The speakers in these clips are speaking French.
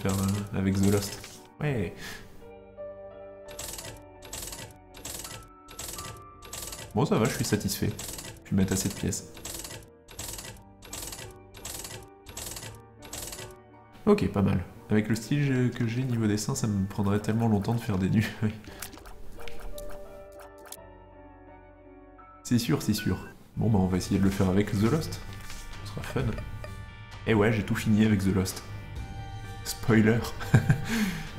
faire avec The Lost. Ouais. Bon, ça va, je suis satisfait. Je vais mettre assez de pièces. Ok, pas mal. Avec le style que j'ai niveau dessin, ça me prendrait tellement longtemps de faire des nus. C'est sûr, c'est sûr. Bon bah on va essayer de le faire avec The Lost. Ce sera fun. Et ouais, j'ai tout fini avec The Lost. Spoiler.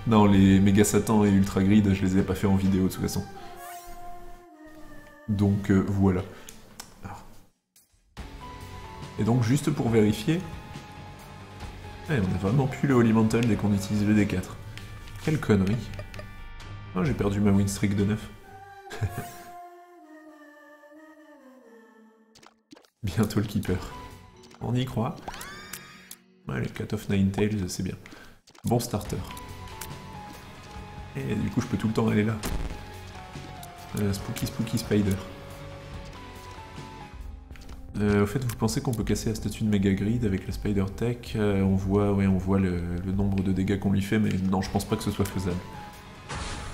Non, les Méga Satan et Ultra Grid, je les ai pas fait en vidéo de toute façon. Donc voilà. Et donc juste pour vérifier... Ouais, on a vraiment plus le Holy Mantle dès qu'on utilise le D4. Quelle connerie. Oh, j'ai perdu ma win streak de 9. Bientôt le Keeper. On y croit. Allez, Cut of Nine Tails, c'est bien. Bon starter. Et du coup, je peux tout le temps aller là. Spooky Spooky Spider. Au fait, vous pensez qu'on peut casser la statue de Mega Grid avec la Spider Tech on voit le nombre de dégâts qu'on lui fait, mais non, je pense pas que ce soit faisable.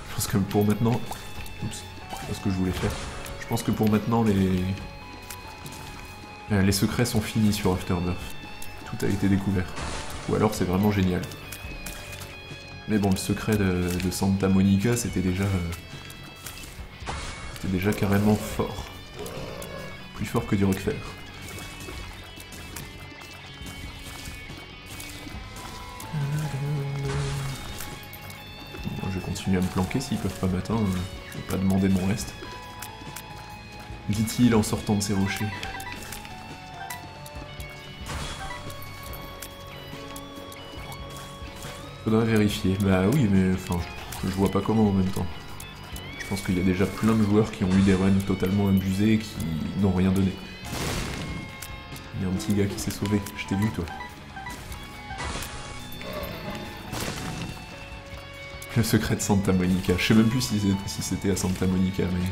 Je pense que pour maintenant... Oups, c'est pas ce que je voulais faire. Je pense que pour maintenant, les secrets sont finis sur Afterbirth. Tout a été découvert. Ou alors c'est vraiment génial. Mais bon, le secret de Santa Monica, c'était déjà carrément fort. Plus fort que du Rockefeller. Bon, je vais continuer à me planquer s'ils peuvent pas m'atteindre. Je vais pas demander mon reste. Dit-il en sortant de ses rochers. Faudrait vérifier. Bah oui, mais enfin, je vois pas comment en même temps. Je pense qu'il y a déjà plein de joueurs qui ont eu des runs totalement abusés et qui n'ont rien donné. Il y a un petit gars qui s'est sauvé, je t'ai vu toi. Le secret de Santa Monica, je sais même plus si c'était à Santa Monica, mais...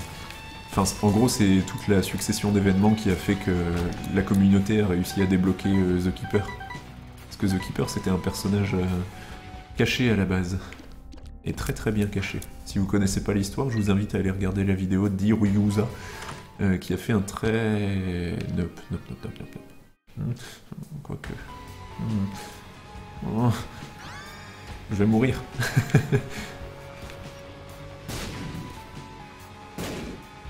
Enfin, en gros, c'est toute la succession d'événements qui a fait que la communauté a réussi à débloquer The Keeper. Parce que The Keeper, c'était un personnage caché à la base. Et très très bien caché. Si vous connaissez pas l'histoire, je vous invite à aller regarder la vidéo d'Iryuza, qui a fait un très... Nope. Quoique... Oh. Je vais mourir.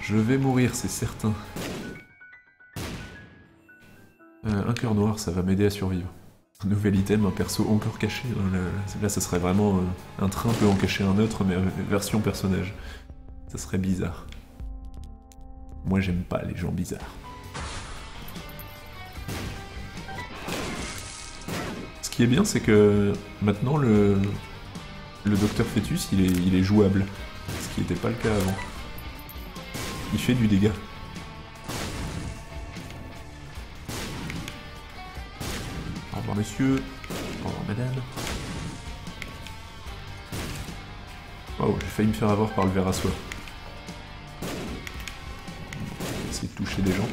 Je vais mourir, c'est certain. Un cœur noir, ça va m'aider à survivre. Un nouvel item, un perso encore caché. Là, ça serait vraiment un train peut en cacher un autre, mais version personnage. Ça serait bizarre. Moi, j'aime pas les gens bizarres. Ce qui est bien, c'est que maintenant, le Docteur Fetus, il est jouable. Ce qui n'était pas le cas avant. Il fait du dégât. Au revoir monsieur. Au revoir madame. Oh, j'ai failli me faire avoir par le verre à soie. Essayer de toucher des gens.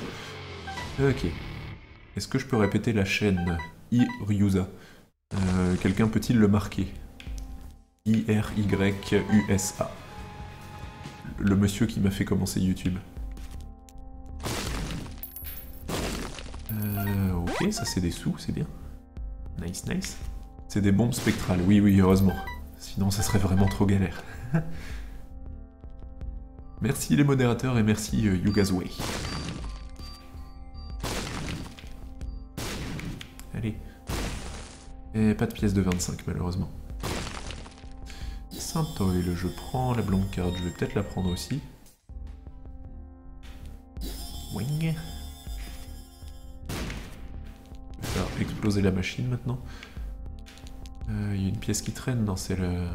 Ok. Est-ce que je peux répéter la chaîne Iryuza? Quelqu'un peut-il le marquer? I-R-Y-U-S-A. Le monsieur qui m'a fait commencer YouTube. Ok, ça c'est des sous, c'est bien. Nice, nice. C'est des bombes spectrales, oui, heureusement. Sinon ça serait vraiment trop galère. Merci les modérateurs et merci Yuga's Way. Allez. Et pas de pièce de 25 malheureusement. Saint-Oil, je prends la Blancard, je vais peut-être la prendre aussi. Wing. Je vais faire exploser la machine maintenant. Il y a une pièce qui traîne, non, c'est le...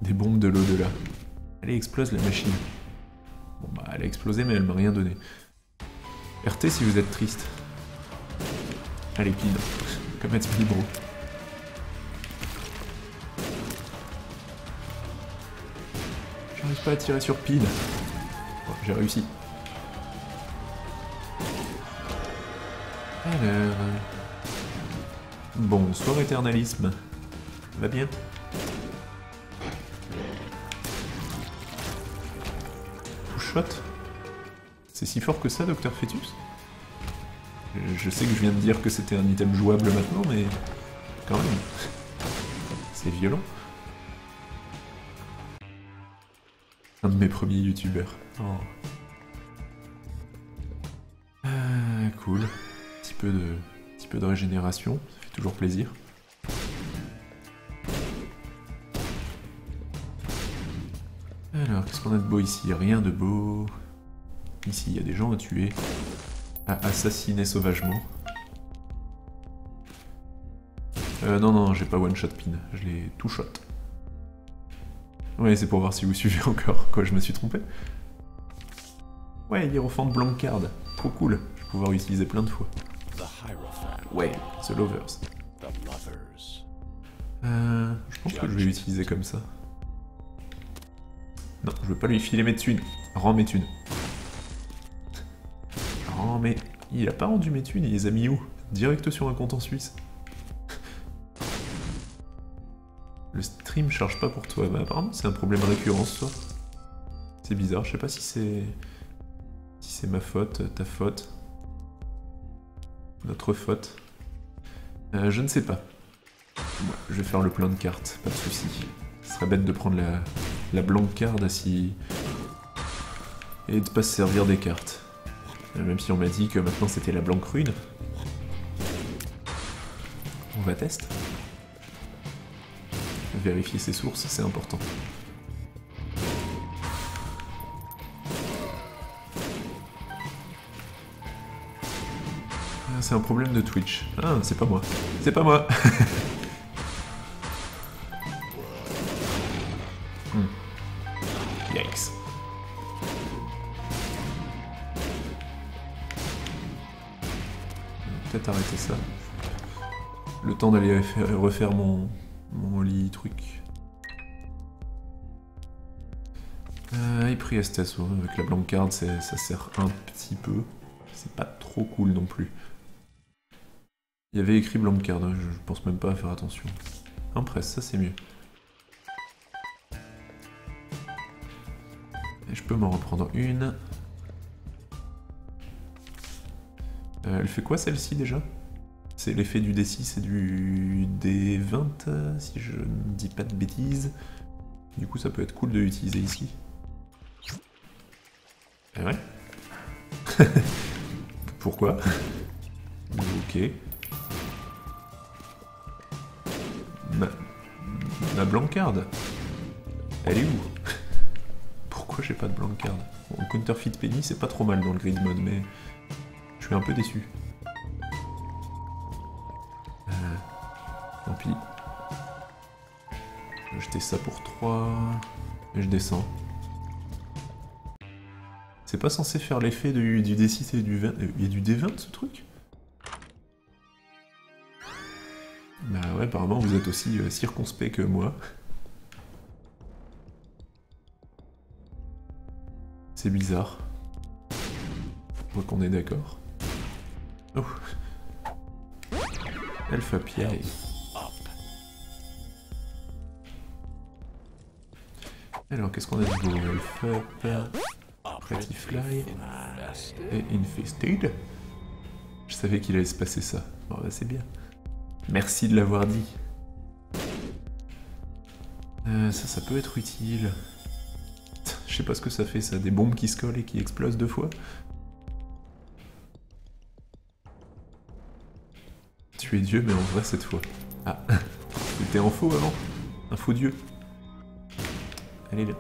Des bombes de l'au-delà. Allez, explose la machine. Bon bah, elle a explosé, mais elle m'a rien donné. RT si vous êtes triste. Allez, pile. Comme être libre. J'arrive pas à tirer sur pile. Bon, j'ai réussi. Alors... Bonsoir éternalisme. Va bien? Shot. C'est si fort que ça, Docteur Fetus? Je sais que je viens de dire que c'était un item jouable maintenant, mais quand même, c'est violent. Un de mes premiers youtubeurs. Oh. Cool. Petit peu de régénération, ça fait toujours plaisir. Alors, qu'est-ce qu'on a de beau ici? Rien de beau. Ici, il y a des gens à tuer, à assassiner sauvagement. Non, j'ai pas one-shot pin, je l'ai two-shot. Ouais, c'est pour voir si vous suivez encore. Quoi, je me suis trompé? Ouais, Hierophant Blancard, trop cool. Je vais pouvoir l'utiliser plein de fois. Ouais, The Lovers. Je pense que je vais l'utiliser comme ça. Non, je veux pas lui filer mes thunes. Rends mes thunes. Rends mes... Il a pas rendu mes thunes, il les a mis où? Direct sur un compte en Suisse. Le stream charge pas pour toi. Bah apparemment c'est un problème récurrent ce soir. C'est bizarre, je sais pas si c'est... Si c'est ma faute, ta faute. Notre faute. Je ne sais pas. Bon, je vais faire le plein de cartes, pas de soucis. Ce serait bête de prendre la blanc card si... et de pas se servir des cartes. Même si on m'a dit que maintenant c'était la blanque rune. On va tester. Vérifier ses sources, c'est important. Ah, c'est un problème de Twitch. Ah, c'est pas moi. C'est pas moi. Yikes. Peut-être arrêter ça. Le temps d'aller refaire mon lit truc. Priestess, ouais, avec la blanc card, ça sert un petit peu. C'est pas trop cool non plus. Il y avait écrit blanc card, hein, je pense même pas à faire attention. Impress, ça c'est mieux. Et je peux m'en reprendre une. Elle fait quoi celle-ci déjà? C'est l'effet du D6 et du D20, si je ne dis pas de bêtises. Du coup ça peut être cool de l'utiliser ici. Eh ouais. Pourquoi? Ok. Ma blancarde. Elle est où? Pourquoi j'ai pas de blancarde? Bon, Counterfeit Penny c'est pas trop mal dans le grid mode, mais je suis un peu déçu. Tant pis. Je vais jeter ça pour 3. Et je descends. C'est pas censé faire l'effet du D6 et du 20. Il y a du D20 ce truc? Bah ouais, apparemment vous êtes aussi circonspect que moi. C'est bizarre. Je vois qu'on est d'accord. Oh. Alpha Pierre. Alors, qu'est-ce qu'on a de beau? Alpha, Pretty Fly et Infested. Je savais qu'il allait se passer ça. Bon, bah c'est bien. Merci de l'avoir dit. Ça peut être utile. Je sais pas ce que ça fait, ça. Des bombes qui se collent et qui explosent 2 fois. Tu es Dieu, mais en vrai cette fois. Ah, t'étais en faux avant? Un faux Dieu. Elle est là.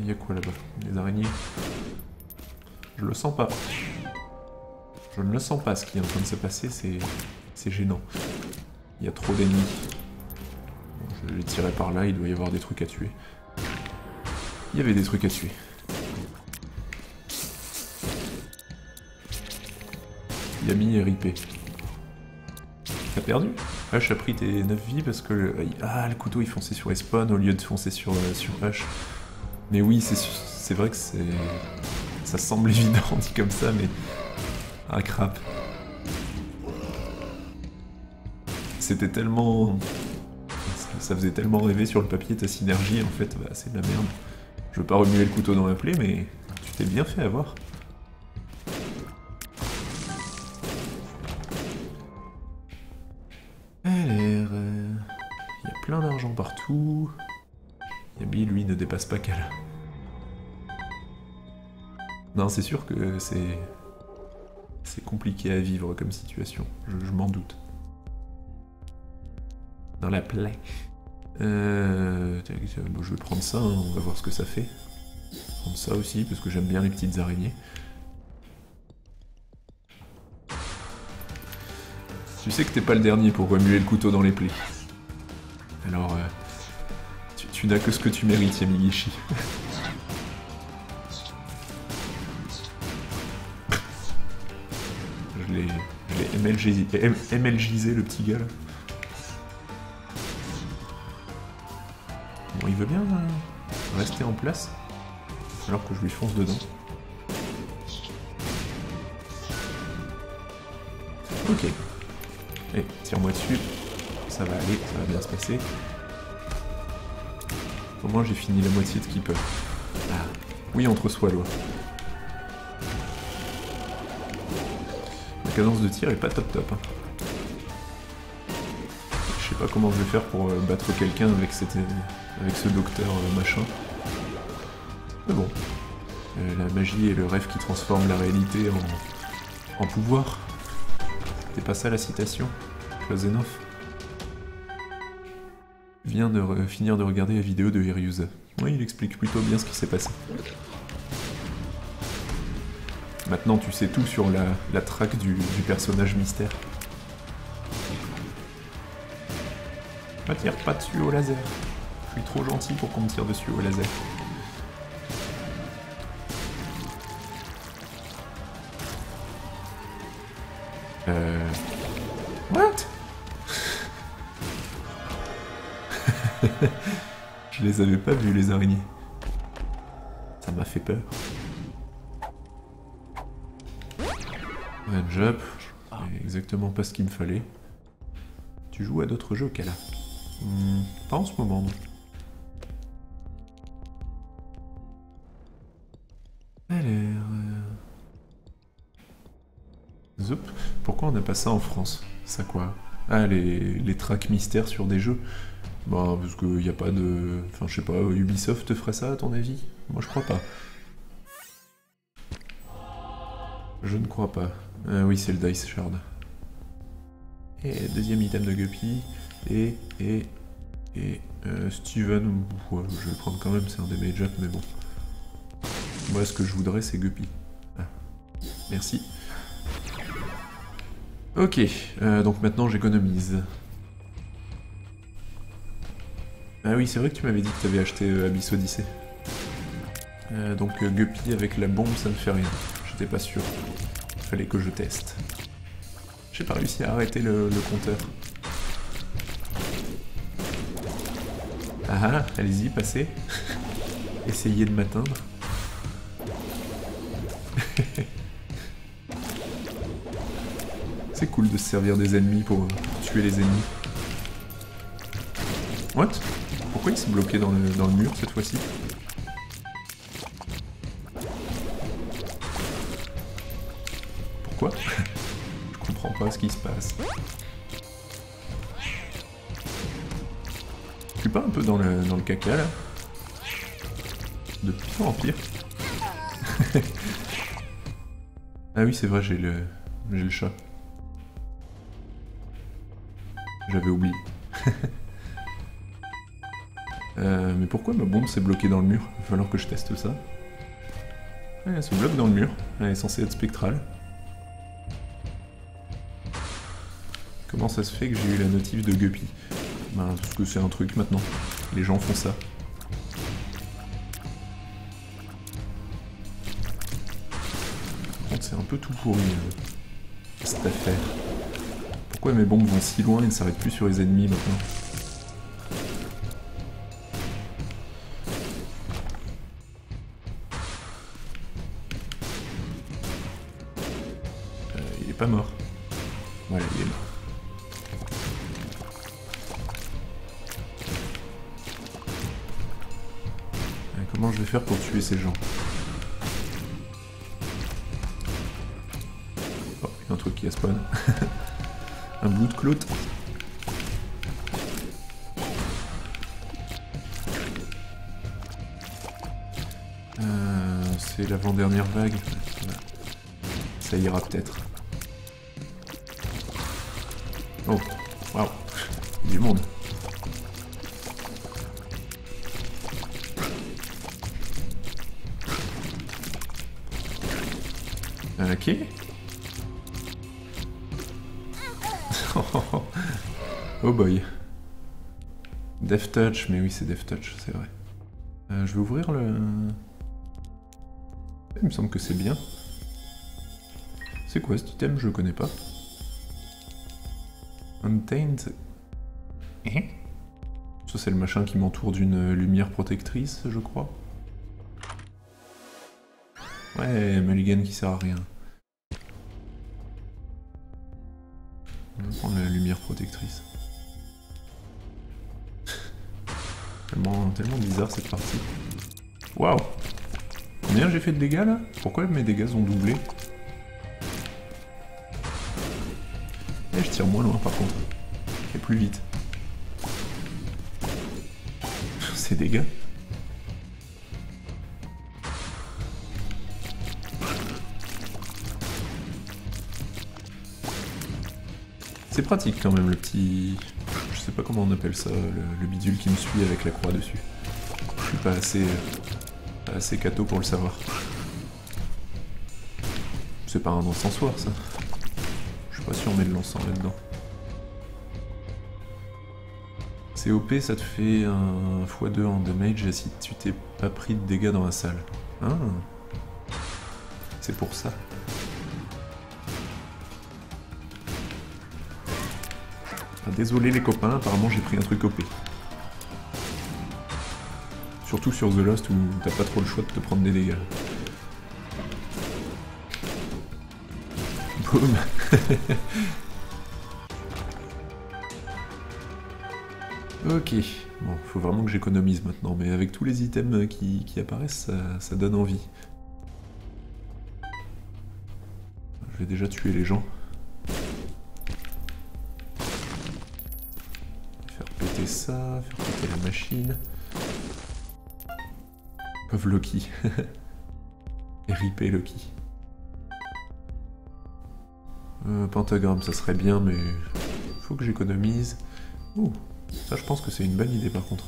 Y a quoi là-bas? Les araignées? Je le sens pas. Je ne le sens pas, ce qui est en train de se passer, c'est gênant. Il y a trop d'ennemis. Bon, je les tirer par là, il doit y avoir des trucs à tuer. Il y avait des trucs à tuer. Yami est ripé. T'as perdu? Hush a pris tes 9 vies parce que... le couteau il fonçait sur les spawns au lieu de foncer sur Hush. Mais oui, c'est vrai que Ça semble évident dit comme ça, mais... Ah crap. C'était tellement... Ça faisait tellement rêver sur le papier ta synergie, en fait, bah, c'est de la merde. Je veux pas remuer le couteau dans la plaie, mais tu t'es bien fait avoir. Alors... Il y a plein d'argent partout. Yabi, lui, ne dépasse pas Kala. Non, c'est sûr que c'est... C'est compliqué à vivre comme situation, je m'en doute. Dans la plaie. Bon, je vais prendre ça, hein, on va voir ce que ça fait. Prendre ça aussi, parce que j'aime bien les petites araignées. Tu sais que t'es pas le dernier pour remuer le couteau dans les plaies. Alors, tu n'as que ce que tu mérites, Yamigishi. Je l'ai MLGisé le petit gars là. Bon, il veut bien rester en place, alors que je lui fonce dedans. Ok. Et tire-moi dessus. Ça va aller, ça va bien se passer. Au moins j'ai fini la moitié de Keeper. Ah, oui, entre Swallow. La cadence de tir est pas top top. Hein. Je sais pas comment je vais faire pour battre quelqu'un avec, avec ce docteur machin. Mais bon. La magie est le rêve qui transforme la réalité en pouvoir. C'était pas ça la citation? Close enough. Vient de finir de regarder la vidéo de Hiryuza. Oui, il explique plutôt bien ce qui s'est passé. Maintenant, tu sais tout sur la traque du personnage mystère. Ne tire pas dessus au laser. Je suis trop gentil pour qu'on me tire dessus au laser. What? Je les avais pas vus, les araignées. Ça m'a fait peur. Range up. Exactement pas ce qu'il me fallait. Tu joues à d'autres jeux, Kala? Pas en ce moment, non. Alors... Zoup. Pourquoi on n'a pas ça en France? Ça quoi? Ah, les tracks mystères sur des jeux? Bah, parce qu'il n'y a pas de... Enfin, je sais pas, Ubisoft te ferait ça, à ton avis? Moi, je crois pas. Je ne crois pas. Ah oui, c'est le Dice Shard. Et deuxième item de Guppy. Et Steven... Ouais, je vais le prendre quand même, c'est un des mage-up, mais bon. Moi, ce que je voudrais, c'est Guppy. Ah. Merci. Ok, donc maintenant j'économise. Ah oui, c'est vrai que tu m'avais dit que tu avais acheté Abyss Odyssey. Donc Guppy avec la bombe, ça ne fait rien. J'étais pas sûr. Fallait que je teste. J'ai pas réussi à arrêter le compteur. Ah ah, allez-y, passez. Essayez de m'atteindre. C'est cool de se servir des ennemis pour tuer les ennemis. What? Pourquoi il s'est bloqué dans le mur cette fois-ci? Pourquoi? Je comprends pas ce qui se passe. Je suis pas un peu dans le caca là? De pire en pire. Ah oui, c'est vrai, j'ai le chat. J'avais oublié. Mais pourquoi ma bombe s'est bloquée dans le mur? Il va falloir que je teste ça. Ouais, elle se bloque dans le mur. Elle est censée être spectrale. Comment ça se fait que j'ai eu la notif de Guppy? Ben, parce que c'est un truc maintenant. Les gens font ça. Par contre, c'est un peu tout pourri, cette affaire. Pourquoi mes bombes vont si loin et ne s'arrêtent plus sur les ennemis maintenant? mort. Voilà, il est mort. Comment je vais faire pour tuer ces gens? Oh, il y a un truc qui a spawn. Un bout de cloute. C'est l'avant-dernière vague. Ça ira peut-être. Oh, waouh, il y a du monde. Ok. Oh boy. Death Touch, mais oui c'est Death Touch, c'est vrai. Je vais ouvrir le... Il me semble que c'est bien. C'est quoi cet item? Je connais pas. Untamed. Ça c'est le machin qui m'entoure d'une lumière protectrice, je crois. Ouais, Mulligan qui sert à rien. On va prendre la lumière protectrice. tellement bizarre cette partie. Waouh! Combien j'ai fait de dégâts là? Pourquoi mes dégâts ont doublé? Et je tire moins loin par contre. Et plus vite. Ces dégâts. C'est pratique quand même le petit... Je sais pas comment on appelle ça, le bidule qui me suit avec la croix dessus. Je suis pas assez cato pour le savoir. C'est pas un encensoir ça. Je sais pas si on met de l'encens là-dedans. C'est OP, ça te fait un x2 en damage si tu t'es pas pris de dégâts dans la salle. Ah. C'est pour ça. Ah, désolé les copains, apparemment j'ai pris un truc OP. Surtout sur The Lost où t'as pas trop le choix de te prendre des dégâts. Boum. Ok, bon, faut vraiment que j'économise maintenant, mais avec tous les items qui apparaissent, ça donne envie. Je vais déjà tuer les gens. Faire péter ça, faire péter la machine. Pauvre Loki. RIP Loki. Pentagramme, ça serait bien, mais faut que j'économise. Ouh, ça je pense que c'est une bonne idée par contre.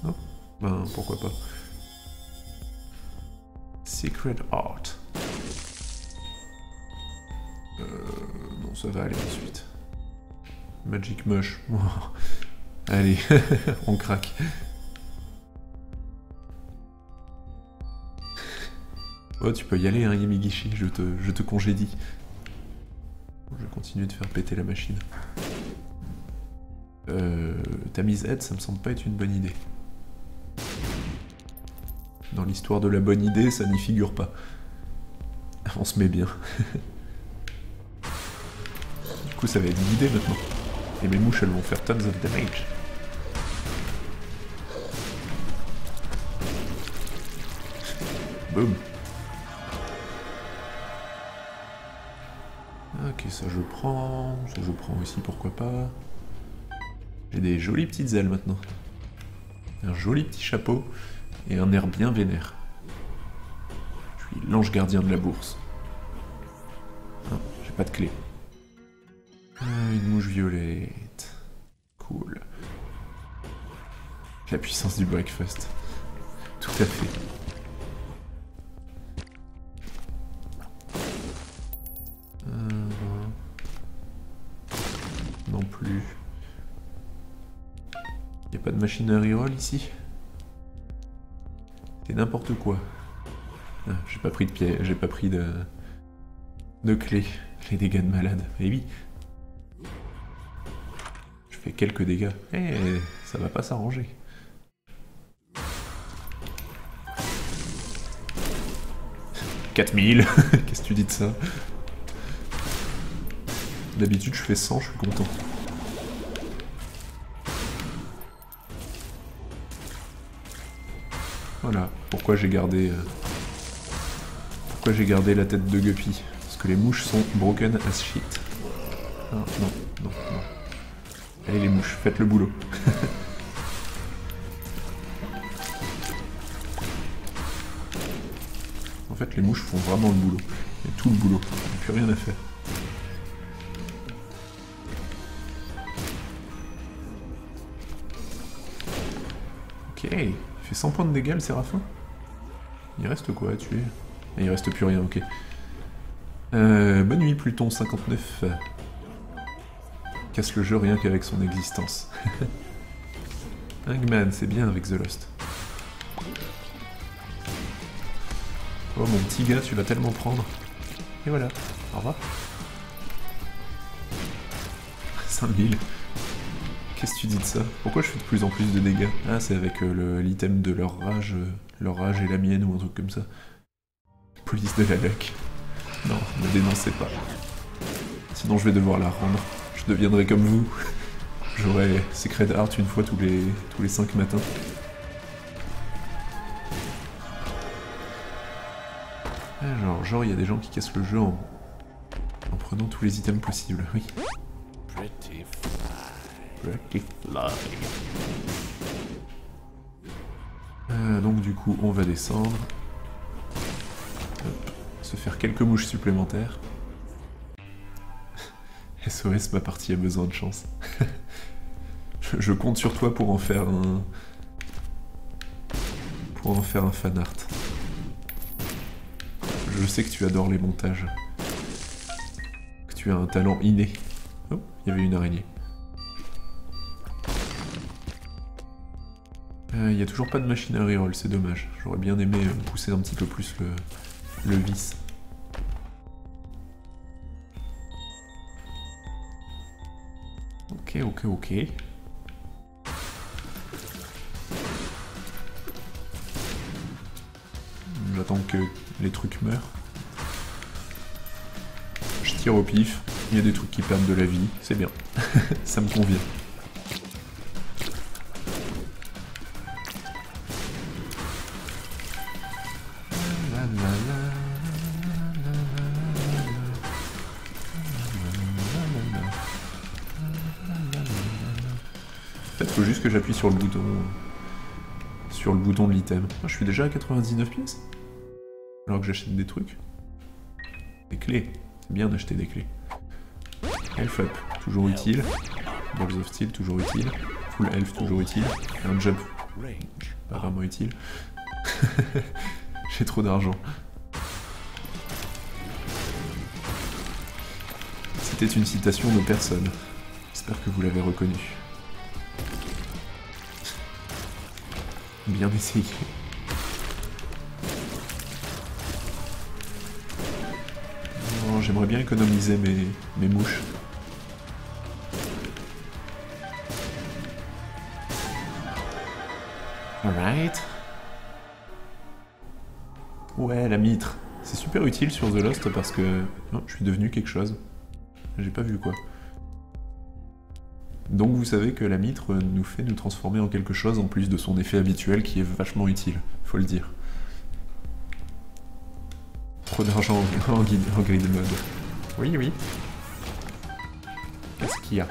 Non? Ben pourquoi pas. Secret Art. Non, ça va aller ensuite. Magic Mush. Allez, on craque. Oh, tu peux y aller, hein, Yamigishi, je te congédie. Je vais continuer de faire péter la machine. Tamise aide, ça me semble pas être une bonne idée. Dans l'histoire de la bonne idée, ça n'y figure pas. On se met bien. Du coup, ça va être guidé maintenant. Et mes mouches, elles vont faire tons of damage. Boum. Ok, ça je prends aussi, pourquoi pas. J'ai des jolies petites ailes maintenant. Un joli petit chapeau et un air bien vénère. Je suis l'ange gardien de la bourse. Non, j'ai pas de clé. Une mouche violette. Cool. La puissance du breakfast. Tout à fait. Non plus. Y a pas de machine à reroll ici? C'est n'importe quoi. Ah, j'ai pas pris de pied, j'ai pas pris de clé. Les dégâts de malade. Eh oui. Je fais quelques dégâts. Eh, ça va pas s'arranger. « 4000 » Qu'est-ce que tu dis de ça? D'habitude je fais 100, je suis content. Voilà, pourquoi j'ai gardé la tête de Guppy. Parce que les mouches sont broken as shit. Ah, non, non, non. Allez les mouches, faites le boulot. En fait, les mouches font vraiment le boulot. Et tout le boulot. Il n'y a plus rien à faire. Ok, il fait 100 points de dégâts le Séraphin. Il reste quoi à tuer? Et il reste plus rien, ok. Bonne nuit Pluton 59. Casse le jeu rien qu'avec son existence. Hangman, c'est bien avec The Lost. Oh mon petit gars, tu vas tellement prendre. Et voilà, au revoir. 5000. Qu'est-ce que tu dis de ça? Pourquoi je fais de plus en plus de dégâts? Ah, c'est avec l'item de leur rage et la mienne ou un truc comme ça. Police de la luck. Non, ne dénoncez pas. Sinon je vais devoir la rendre. Je deviendrai comme vous. J'aurai Secret Heart une fois tous les 5 matins. Genre il y a des gens qui cassent le jeu en prenant tous les items possibles, oui. Pretty fly. Donc du coup on va descendre. Hop. Se faire quelques mouches supplémentaires. SOS, ma partie a besoin de chance. Je compte sur toi pour en faire un... fan art. Je sais que tu adores les montages. Que tu as un talent inné. Oh, il y avait une araignée. Il n'y a toujours pas de machine à reroll, c'est dommage. J'aurais bien aimé pousser un petit peu plus le vice. Ok. J'attends que les trucs meurent. Je tire au pif, il y a des trucs qui perdent de la vie, c'est bien. Ça me convient. Peut-être faut juste que j'appuie sur le bouton de l'item. Ah, je suis déjà à 99 pièces alors que j'achète des trucs. Des clés, c'est bien d'acheter des clés. Elf up, toujours utile. Balls of Steel, toujours utile. Full Elf, toujours utile. Un jump, pas vraiment utile. J'ai trop d'argent. C'était une citation de personne. J'espère que vous l'avez reconnue. Bien essayé. Oh, j'aimerais bien économiser mes mouches. Alright. Ouais, la mitre. C'est super utile sur The Lost parce que... Oh, je suis devenu quelque chose. J'ai pas vu quoi. Donc vous savez que la mitre nous fait nous transformer en quelque chose en plus de son effet habituel qui est vachement utile, faut le dire. Trop d'argent en grid mode. Oui. Qu'est-ce qu'il y a?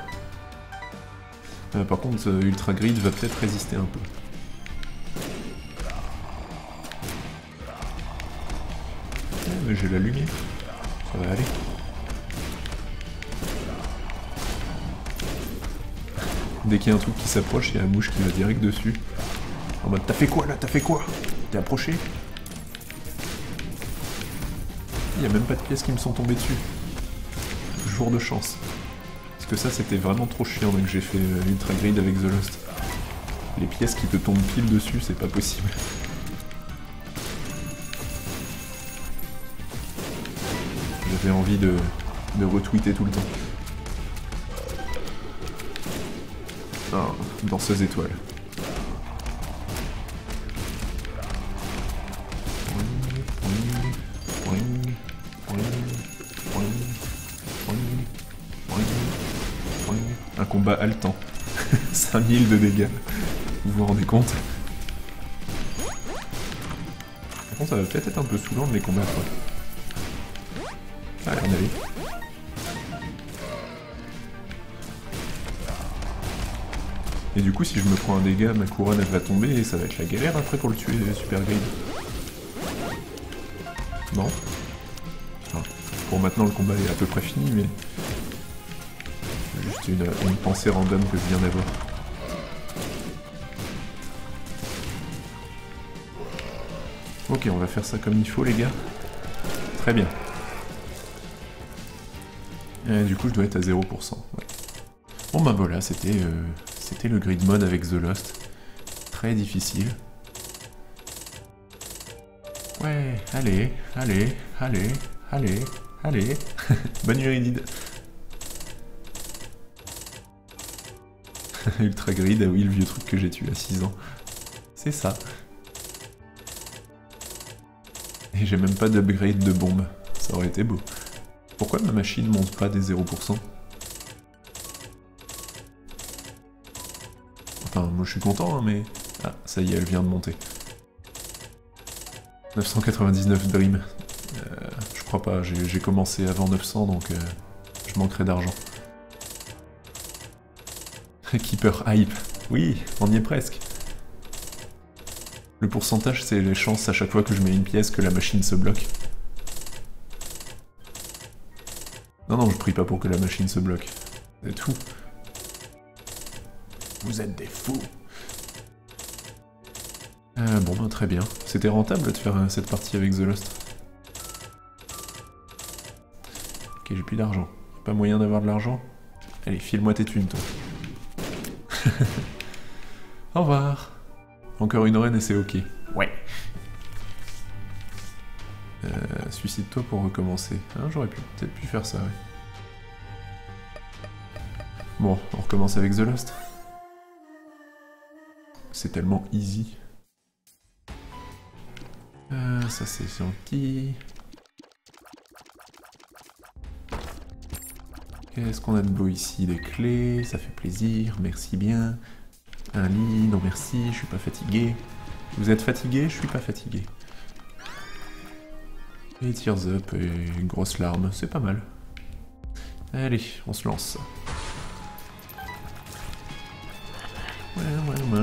Par contre, Ultra Grid va peut-être résister un peu. Mais j'ai la lumière, ça va aller. Dès qu'il y a un truc qui s'approche, il y a la mouche qui va direct dessus. En mode, t'as fait quoi là? T'as fait quoi? T'es approché? Il n'y a même pas de pièces qui me sont tombées dessus. Jour de chance. Parce que ça, c'était vraiment trop chiant que j'ai fait l'Ultra Grid avec The Lost. Les pièces qui te tombent pile dessus, c'est pas possible. J'avais envie de retweeter tout le temps. Ah, danseuse étoile. combat haletant. 5000 de dégâts. Vous vous rendez compte? Par contre, ça va peut-être être un peu saoulant de les combattre. Ah, on avait. Et du coup, si je me prends un dégât, ma couronne elle va tomber et ça va être la galère après pour le tuer, Super Grid. Non. Enfin, pour maintenant, le combat est à peu près fini, mais... Juste une pensée random que je viens d'avoir. Ok, on va faire ça comme il faut, les gars. Très bien. Et du coup, je dois être à 0%. Ouais. Bon bah voilà, c'était le grid mode avec The Lost. Très difficile. Ouais, allez, allez, allez, allez, allez. Bonne Iridide. Ultra Grid, ah oui, le vieux truc que j'ai tué à 6 ans. C'est ça. Et j'ai même pas d'upgrade de bombe. Ça aurait été beau. Pourquoi ma machine monte pas des 0%? Enfin, moi je suis content, hein, mais... Ah, ça y est, elle vient de monter. 999 Dream. Je crois pas, j'ai commencé avant 900, donc je manquerai d'argent. Keeper Hype. Oui, on y est presque. Le pourcentage, c'est les chances à chaque fois que je mets une pièce que la machine se bloque. Non, non, je prie pas pour que la machine se bloque. C'est tout. Vous êtes des fous. Bon, ben très bien. C'était rentable de faire cette partie avec The Lost. Ok, j'ai plus d'argent. Pas moyen d'avoir de l'argent? Allez, file-moi tes thunes, toi. Au revoir. Encore une run et c'est ok. Ouais. Suicide-toi pour recommencer. Hein, j'aurais peut-être pu faire ça, ouais. Bon, on recommence avec The Lost. C'est tellement easy. Ça c'est gentil. Qu'est-ce qu'on a de beau ici? Des clés, ça fait plaisir, merci bien. Un lit, non merci, je suis pas fatigué. Vous êtes fatigué? Je suis pas fatigué. Et Tears Up et une grosse larme, c'est pas mal. Allez, on se lance. Ouais,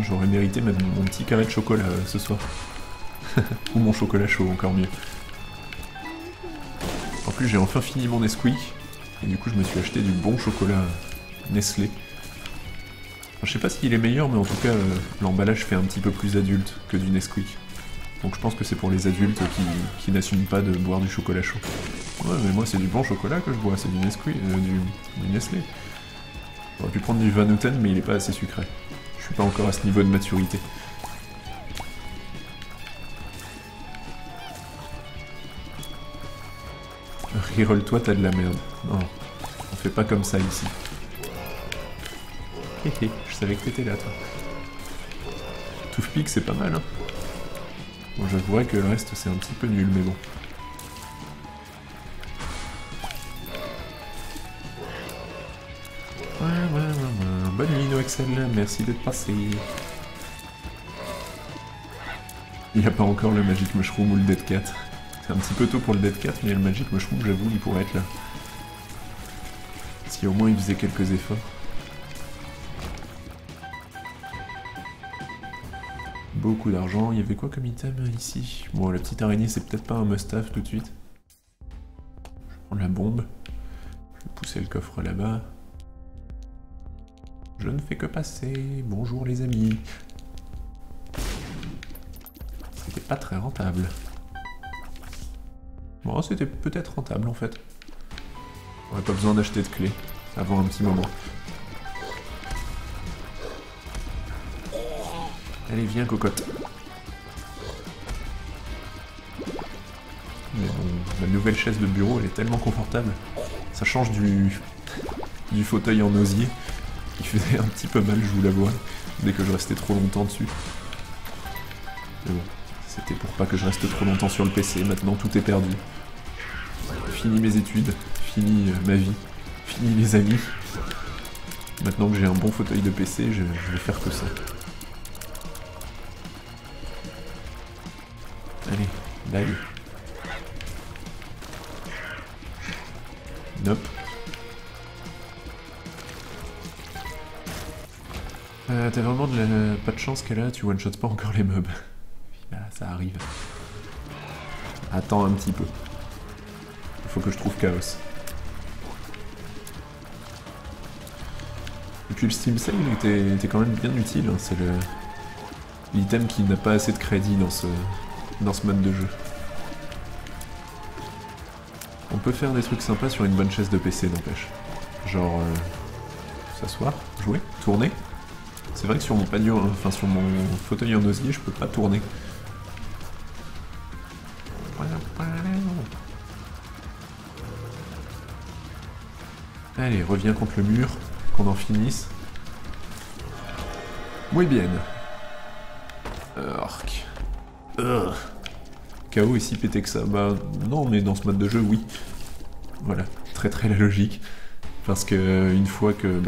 j'aurais mérité même mon petit carré de chocolat ce soir. Ou mon chocolat chaud, encore mieux. En plus, j'ai enfin fini mon Nesquik. Et du coup, je me suis acheté du bon chocolat Nestlé. Enfin, je sais pas s'il est meilleur, mais en tout cas, l'emballage fait un petit peu plus adulte que du Nesquik. Donc je pense que c'est pour les adultes qui n'assument pas de boire du chocolat chaud. Ouais, mais moi, c'est du bon chocolat que je bois, c'est du Nesquik, du Nestlé. J'aurais pu prendre du Van Houten, mais il est pas assez sucré. Je suis pas encore à ce niveau de maturité. Reroll-toi, t'as de la merde. Non, on fait pas comme ça ici. Hé je savais que t'étais là, toi. Toothpick, c'est pas mal, hein. Bon, j'avouerais que le reste, c'est un petit peu nul, mais bon. Ouais. Bonne nuit, NoExcel, merci d'être passé. Il n'y a pas encore le Magic Mushroom ou le Dead Cat. C'est un petit peu tôt pour le Dead Cat, mais le Magic Mushroom, j'avoue, il pourrait être là. Si au moins il faisait quelques efforts. Beaucoup d'argent. Il y avait quoi comme item ici? Bon, la petite araignée, c'est peut-être pas un must-have tout de suite. Je prends la bombe. Je vais pousser le coffre là-bas. Je ne fais que passer. Bonjour les amis. C'était pas très rentable. Bon, c'était peut-être rentable en fait. On n'a pas besoin d'acheter de clés avant un petit moment. Allez, viens, cocotte. Mais bon, ma nouvelle chaise de bureau, elle est tellement confortable. Ça change du fauteuil en osier, qui faisait un petit peu mal, je vous l'avoue, dès que je restais trop longtemps dessus. Mais bon, c'était pour pas que je reste trop longtemps sur le PC, maintenant tout est perdu. Fini mes études, fini ma vie, fini mes amis. Maintenant que j'ai un bon fauteuil de PC, je vais faire que ça. Allez, dague. Nope. T'as vraiment pas de chance qu'elle a, tu one-shot pas encore les mobs. Là, ça arrive. Attends un petit peu. Il faut que je trouve Chaos. Et puis le Steam Sale était quand même bien utile, hein. C'est l'item qui n'a pas assez de crédit dans ce mode de jeu. On peut faire des trucs sympas sur une bonne chaise de PC, n'empêche. Genre... s'asseoir, jouer, tourner. C'est vrai que sur mon panier, enfin sur mon fauteuil en osier, je peux pas tourner. Allez, reviens contre le mur, qu'on en finisse. Muy bien. Orc. KO est si pété que ça. Bah non, mais dans ce mode de jeu, oui. Voilà, très la logique. Parce que une fois que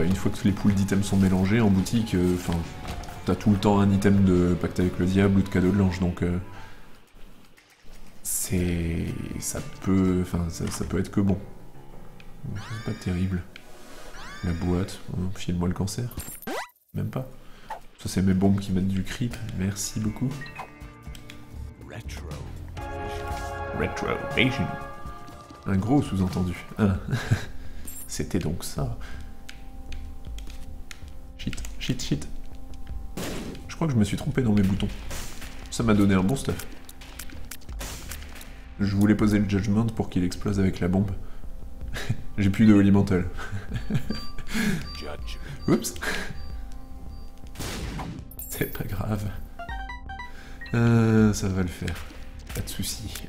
les poules d'items sont mélangées en boutique, enfin, t'as tout le temps un item de pacte avec le diable ou de cadeau de l'ange, donc ça peut être que bon. C'est pas terrible. La boîte, file-moi le cancer. Même pas. Ça c'est mes bombes qui mettent du creep. Merci beaucoup. Retro Vision. Un gros sous-entendu. Ah. C'était donc ça. Shit. Je crois que je me suis trompé dans mes boutons. Ça m'a donné un bon stuff. Je voulais poser le Judgment pour qu'il explose avec la bombe. J'ai plus de Holy Mantle. Oups. C'est pas grave. Ça va le faire. Pas de soucis.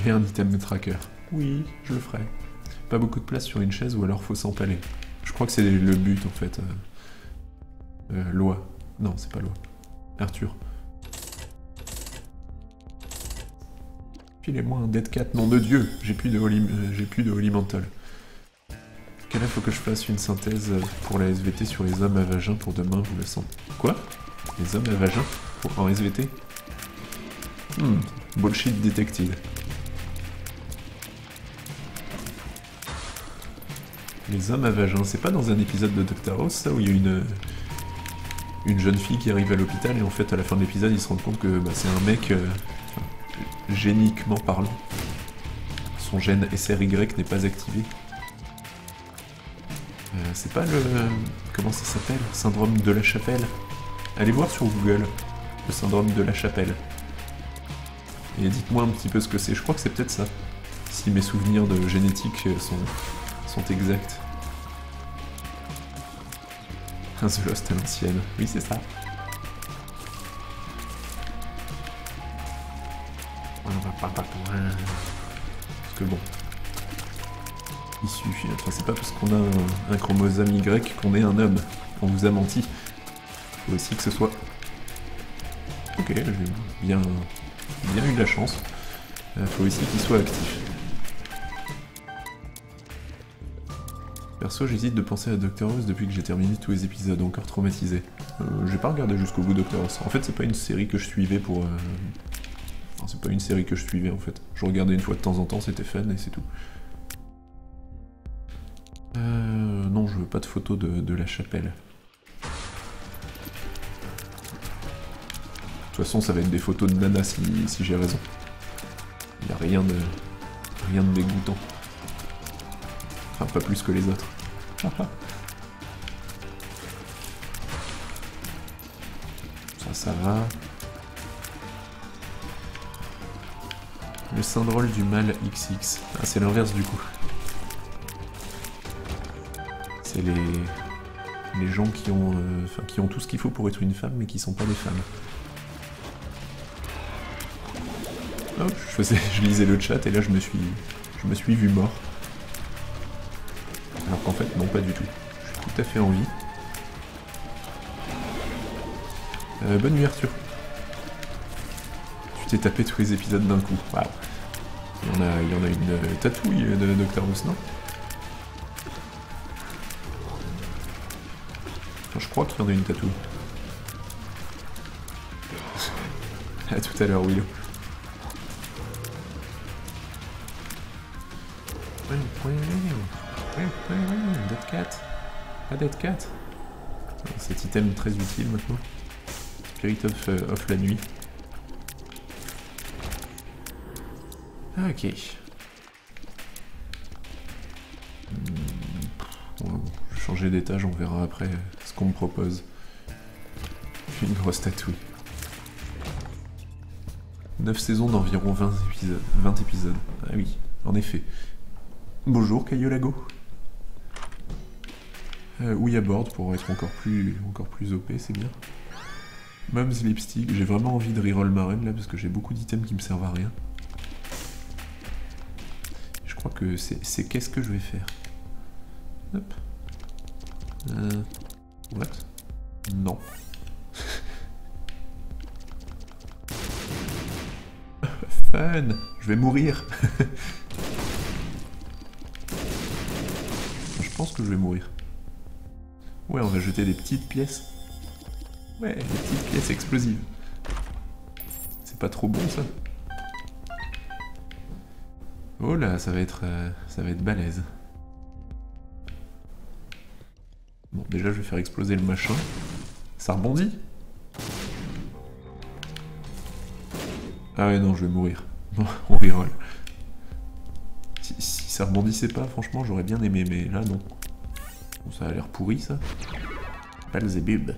Mais un item de tracker. Oui, je le ferai. Pas beaucoup de place sur une chaise ou alors faut s'empaler. Je crois que c'est le but en fait. Loi. Non, c'est pas Loi. Arthur. Filez-moi un Dead Cat, nom de Dieu. J'ai plus de Holy Mantle. Quelle heure faut que je fasse une synthèse pour la SVT sur les hommes à vagin pour demain, vous le sentez? Quoi? Les hommes à vagin? En SVT? Bullshit detected. Les hommes à vagin, c'est pas dans un épisode de Dr House, ça, où il y a une jeune fille qui arrive à l'hôpital et en fait à la fin de l'épisode ils se rendent compte que c'est un mec, géniquement parlant. Son gène SRY n'est pas activé. C'est pas le... comment ça s'appelle? Syndrome de la chapelle. Allez voir sur Google, le syndrome de la chapelle. Et dites-moi un petit peu ce que c'est, je crois que c'est peut-être ça. Si mes souvenirs de génétique sont exacts. The Lost à l'ancienne, oui c'est ça. Parce que bon, il suffit, enfin c'est pas parce qu'on a un chromosome Y qu'on est un homme. On vous a menti. Faut aussi que ce soit... Ok, j'ai bien eu de la chance. Faut aussi qu'il soit actif. Perso, j'hésite de penser à Dr House depuis que j'ai terminé tous les épisodes, encore traumatisé. J'ai pas regardé jusqu'au bout Dr House. En fait, c'est pas une série que je suivais pour... Enfin, c'est pas une série que je suivais en fait. Je regardais une fois de temps en temps, c'était fun et c'est tout. Non, je veux pas de photos de la chapelle. De toute façon, ça va être des photos de nana si j'ai raison. Il y a rien de dégoûtant. Enfin, pas plus que les autres. Ça va. Le syndrome du mal XX. Ah, c'est l'inverse du coup. C'est les gens qui ont tout ce qu'il faut pour être une femme, mais qui sont pas des femmes. Hop, je lisais le chat et là je me suis vu mort. Alors qu'en fait, non, pas du tout. Je suis tout à fait en vie. Bonne nuit, Arthur. Tu t'es tapé tous les épisodes d'un coup. Waouh. Il y en a une tatouille de Dr House, non? Je crois qu'il y en a une tatou. À tout à l'heure, Willow. Dead cat. Pas dead cat. Cet item très utile maintenant. Spirit of la nuit. Ok. Bon, je vais changer d'étage, on verra après ce qu'on me propose. Une grosse tatouille. 9 saisons d'environ 20 épisodes. Ah oui, en effet. Bonjour Caillolago. Oui à board pour être encore plus OP, c'est bien. Mom's Lipstick, j'ai vraiment envie de reroll ma run là parce que j'ai beaucoup d'items qui me servent à rien. Je crois que c'est qu'est-ce que je vais faire. Hop. What? Non. Fun! Je vais mourir! Je pense que je vais mourir. Ouais, on va jeter des petites pièces. Ouais, des petites pièces explosives. C'est pas trop bon ça? Oh là, ça va être balèze. Bon, déjà je vais faire exploser le machin. Ça rebondit? Ah ouais, non, je vais mourir. Bon, on reroll. Si ça rebondissait pas, franchement, j'aurais bien aimé, mais là, non. Bon, ça a l'air pourri, ça. Belzebub.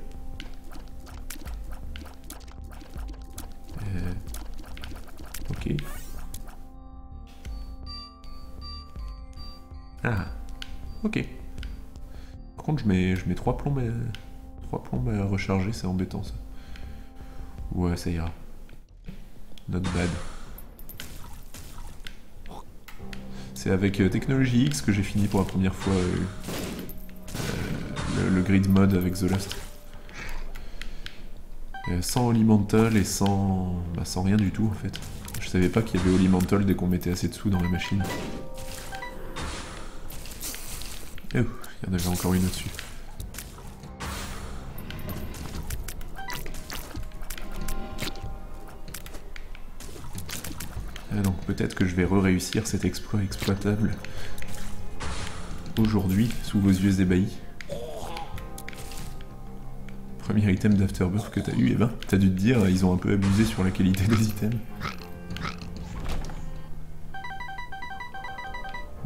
Ok. Ah. Ok. Par contre, je mets 3 plombes à recharger, c'est embêtant, ça. Ouais, ça ira. Not bad. C'est avec Technology X que j'ai fini pour la première fois le grid mode avec The Lost. Sans Holy Mantle et sans rien du tout en fait. Je savais pas qu'il y avait Holy Mantle dès qu'on mettait assez de sous dans la machine. Oh, il y en avait encore une au-dessus. Donc peut-être que je vais re-réussir cet exploit exploitable aujourd'hui, sous vos yeux ébahis. Premier item d'Afterbirth que t'as eu, eh ben, t'as dû te dire, ils ont un peu abusé sur la qualité des items.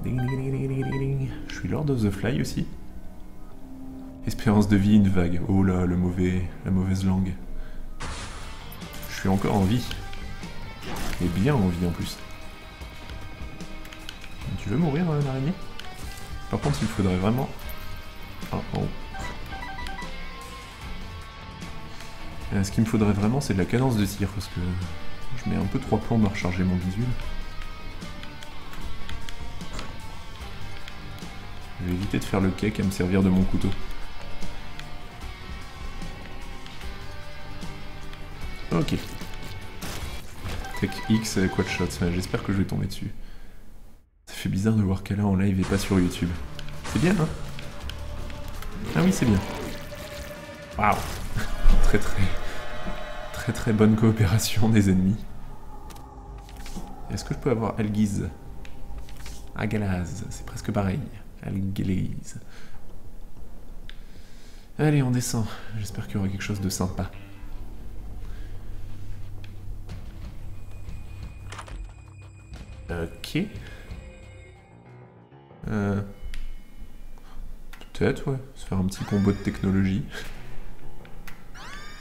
Ding, ding, ding, ding, ding, ding. Je suis Lord of the Fly aussi. Espérance de vie, une vague. Oh là, la mauvaise langue. Je suis encore en vie. Et bien en vie en plus. Tu veux mourir, l'araignée? Par contre, il faudrait vraiment... Oh, oh. Ce qu'il me faudrait vraiment, c'est de la cadence de tir, parce que je mets un peu 3 plombes à recharger mon visuel. Je vais éviter de faire le cake à me servir de mon couteau. Ok. Tech X, quad shot, j'espère que je vais tomber dessus. Ça fait bizarre de voir qu'elle est en live et pas sur YouTube. C'est bien, hein? Ah oui, c'est bien. Waouh. Très bonne coopération des ennemis. Est-ce que je peux avoir Algiz? Agalaz, c'est presque pareil. Algiz. Allez, on descend. J'espère qu'il y aura quelque chose de sympa. Ok. Peut-être, ouais. Se faire un petit combo de technologie.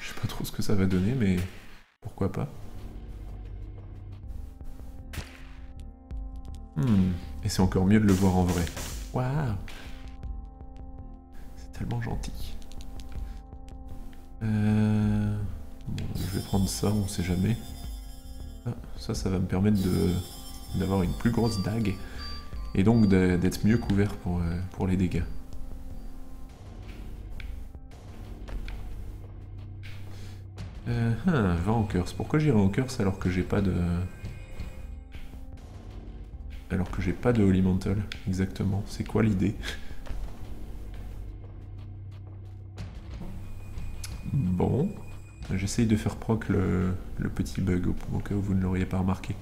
Je sais pas trop ce que ça va donner, mais pourquoi pas. Et c'est encore mieux de le voir en vrai. Waouh. C'est tellement gentil. Bon, je vais prendre ça, on sait jamais. Ah, ça va me permettre d'avoir une plus grosse dague. Et donc d'être mieux couvert pour les dégâts. Va en curse. Pourquoi j'irai en curse alors que j'ai pas de... Alors que j'ai pas de Holy Mantle, exactement. C'est quoi l'idée? Bon, j'essaye de faire proc le petit bug au cas où vous ne l'auriez pas remarqué.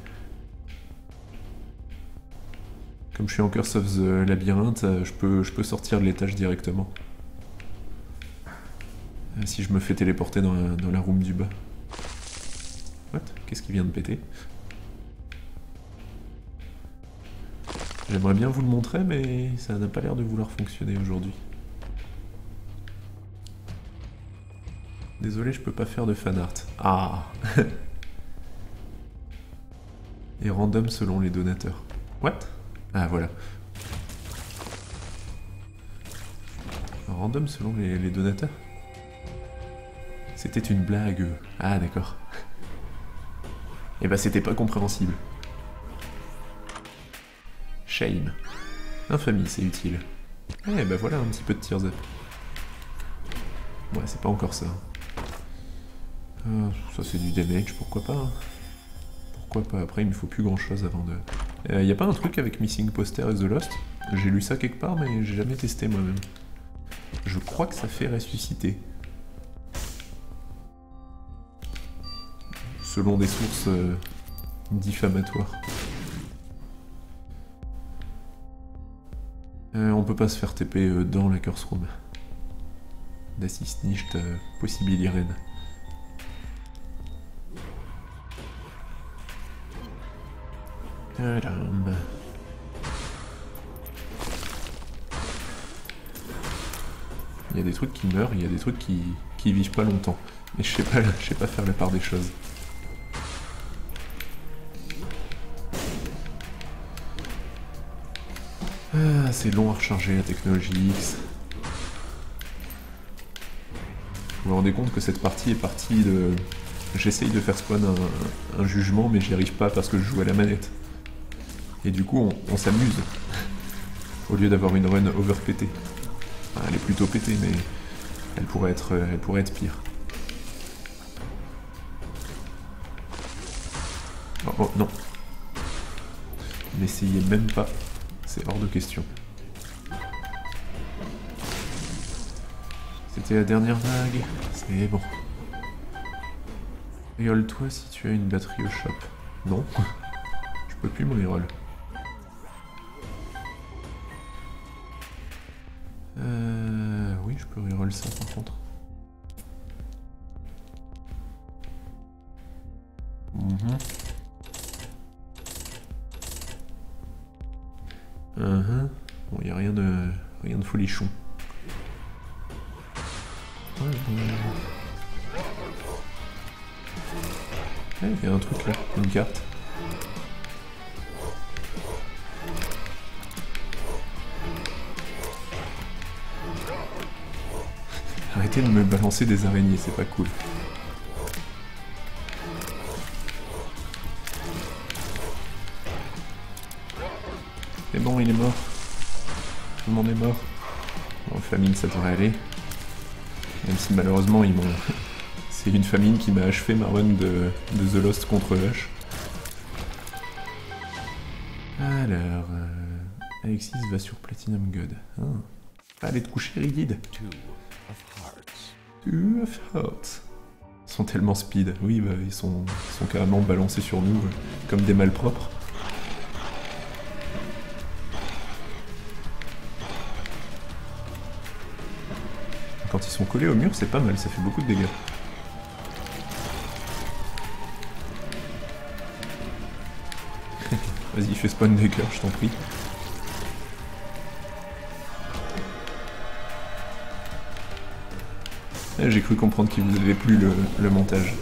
Comme je suis en Curse of the Labyrinthe, je peux sortir de l'étage directement. Si je me fais téléporter dans la room du bas. What? Qu'est-ce qui vient de péter? J'aimerais bien vous le montrer, mais ça n'a pas l'air de vouloir fonctionner aujourd'hui. Désolé, je peux pas faire de fanart. Ah. Et random selon les donateurs. What? Ah, voilà. Random selon les donateurs? C'était une blague. Ah, d'accord. Eh ben, c'était pas compréhensible. Shame. Infamie, c'est utile. Eh ben voilà, un petit peu de tears up. Ouais, c'est pas encore ça. Ça c'est du damage, pourquoi pas. Pourquoi pas, après il me faut plus grand chose avant de... y a pas un truc avec Missing Poster et The Lost? J'ai lu ça quelque part mais j'ai jamais testé moi-même. Je crois que ça fait ressusciter. Selon des sources diffamatoires. On peut pas se faire TP dans la Curse Room. D'assist nicht possibiliren. Tadam. Il y a des trucs qui meurent, il y a des trucs qui vivent pas longtemps. Mais je sais pas faire la part des choses. Ah, c'est long à recharger la technologie X. Vous vous rendez compte que cette partie est partie de... J'essaye de faire spawn un jugement, mais j'y arrive pas parce que je joue à la manette. Et du coup, on s'amuse. Au lieu d'avoir une run overpétée. Enfin, elle est plutôt pétée, mais elle pourrait être pire. Oh, oh non. N'essayez même pas. C'est hors de question. C'était la dernière vague. C'est bon. Reroll-toi si tu as une batterie au shop. Non. Je peux plus me reroll. Oui, je peux reroll ça par contre. Bon, y a rien de folichon. Il y a un truc là, une carte. Arrêtez de me balancer des araignées, c'est pas cool. C'est bon, il est mort. Tout le monde est mort. Bon, famine, ça devrait aller. Même si malheureusement, ils m'ont... C'est une famine qui m'a achevé ma run de The Lost contre Hush. Alors... Alexis va sur Platinum God. Ah. Allez te coucher, Rigid. Two of Hearts. Ils sont tellement speed. Oui, bah, ils sont carrément balancés sur nous, comme des malpropres. Quand ils sont collés au mur, c'est pas mal, ça fait beaucoup de dégâts. Vas-y, fais spawn des cœurs, je t'en prie. J'ai cru comprendre qu'il vous avait plu le montage.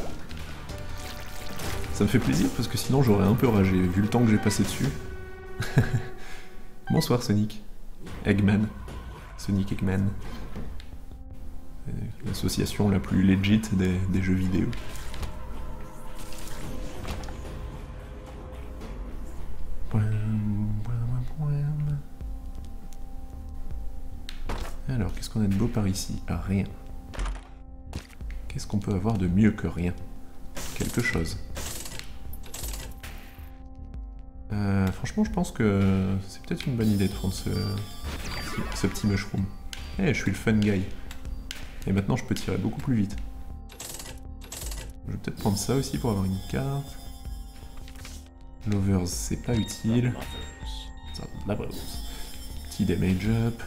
Ça me fait plaisir parce que sinon j'aurais un peu ragé, vu le temps que j'ai passé dessus. Bonsoir Sonic. Eggman. Sonic Eggman. L'association la plus legit des jeux vidéo. Alors, qu'est-ce qu'on a de beau par ici? Ah, rien. Qu'est-ce qu'on peut avoir de mieux que rien? Quelque chose. Franchement, je pense que c'est peut-être une bonne idée de prendre ce petit mushroom. Eh, je suis le fun guy. Et maintenant, je peux tirer beaucoup plus vite. Je vais peut-être prendre ça aussi pour avoir une carte. Lovers, c'est pas utile. Ça, petit damage up.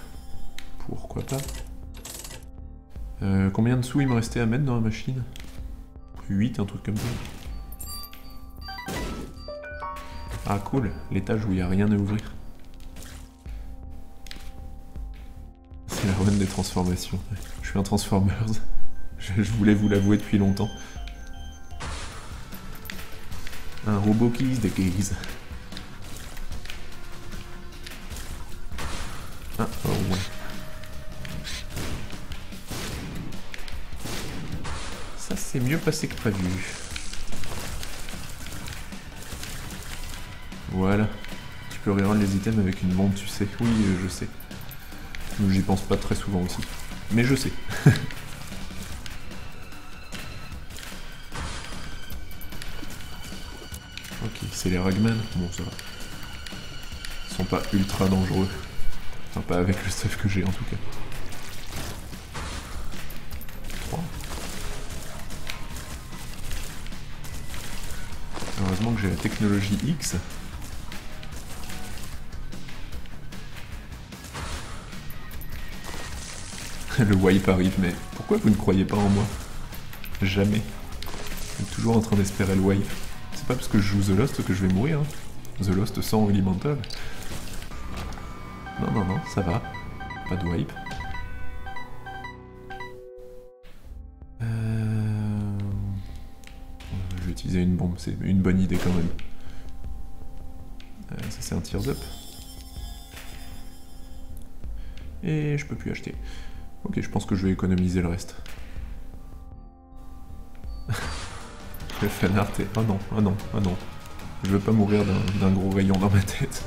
Pourquoi pas. Combien de sous il me restait à mettre dans la machine? 8, un truc comme ça. Ah cool, l'étage où il n'y a rien à ouvrir. C'est la run des transformations. Je suis un Transformers. Je voulais vous l'avouer depuis longtemps. Un robot qui se déguise. Ah, oh ouais. Ça c'est mieux passé que prévu. Voilà. Tu peux rerun les items avec une bombe, tu sais. Oui, je sais. J'y pense pas très souvent aussi. Mais je sais. Ok, c'est les Ragman. Bon, ça va. Ils sont pas ultra dangereux. Enfin, pas avec le stuff que j'ai en tout cas. 3. Heureusement que j'ai la technologie X. Le wipe arrive, mais pourquoi vous ne croyez pas en moi? Jamais. Je suis toujours en train d'espérer le wipe. C'est pas parce que je joue The Lost que je vais mourir. Hein. The Lost sans Elemental. Non, non, non, ça va. Pas de wipe. Je vais utiliser une bombe, c'est une bonne idée quand même. Ça c'est un Tears Up. Et je peux plus acheter. Ok, je pense que je vais économiser le reste. Le fanart est... Oh non, oh non, oh non. Je veux pas mourir d'un gros rayon dans ma tête.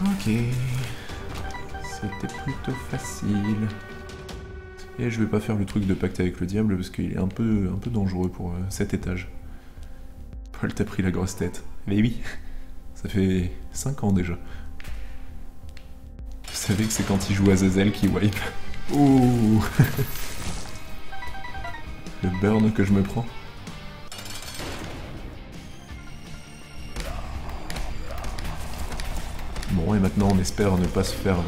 Ok. C'était plutôt facile. Et je vais pas faire le truc de pacte avec le diable parce qu'il est un peu dangereux pour cet étage. Paul t'a pris la grosse tête. Mais oui, ça fait 5 ans déjà. Vous savez que c'est quand il joue à Azazel qui wipe. Ouh. Le burn que je me prends. Bon, et maintenant on espère ne pas se faire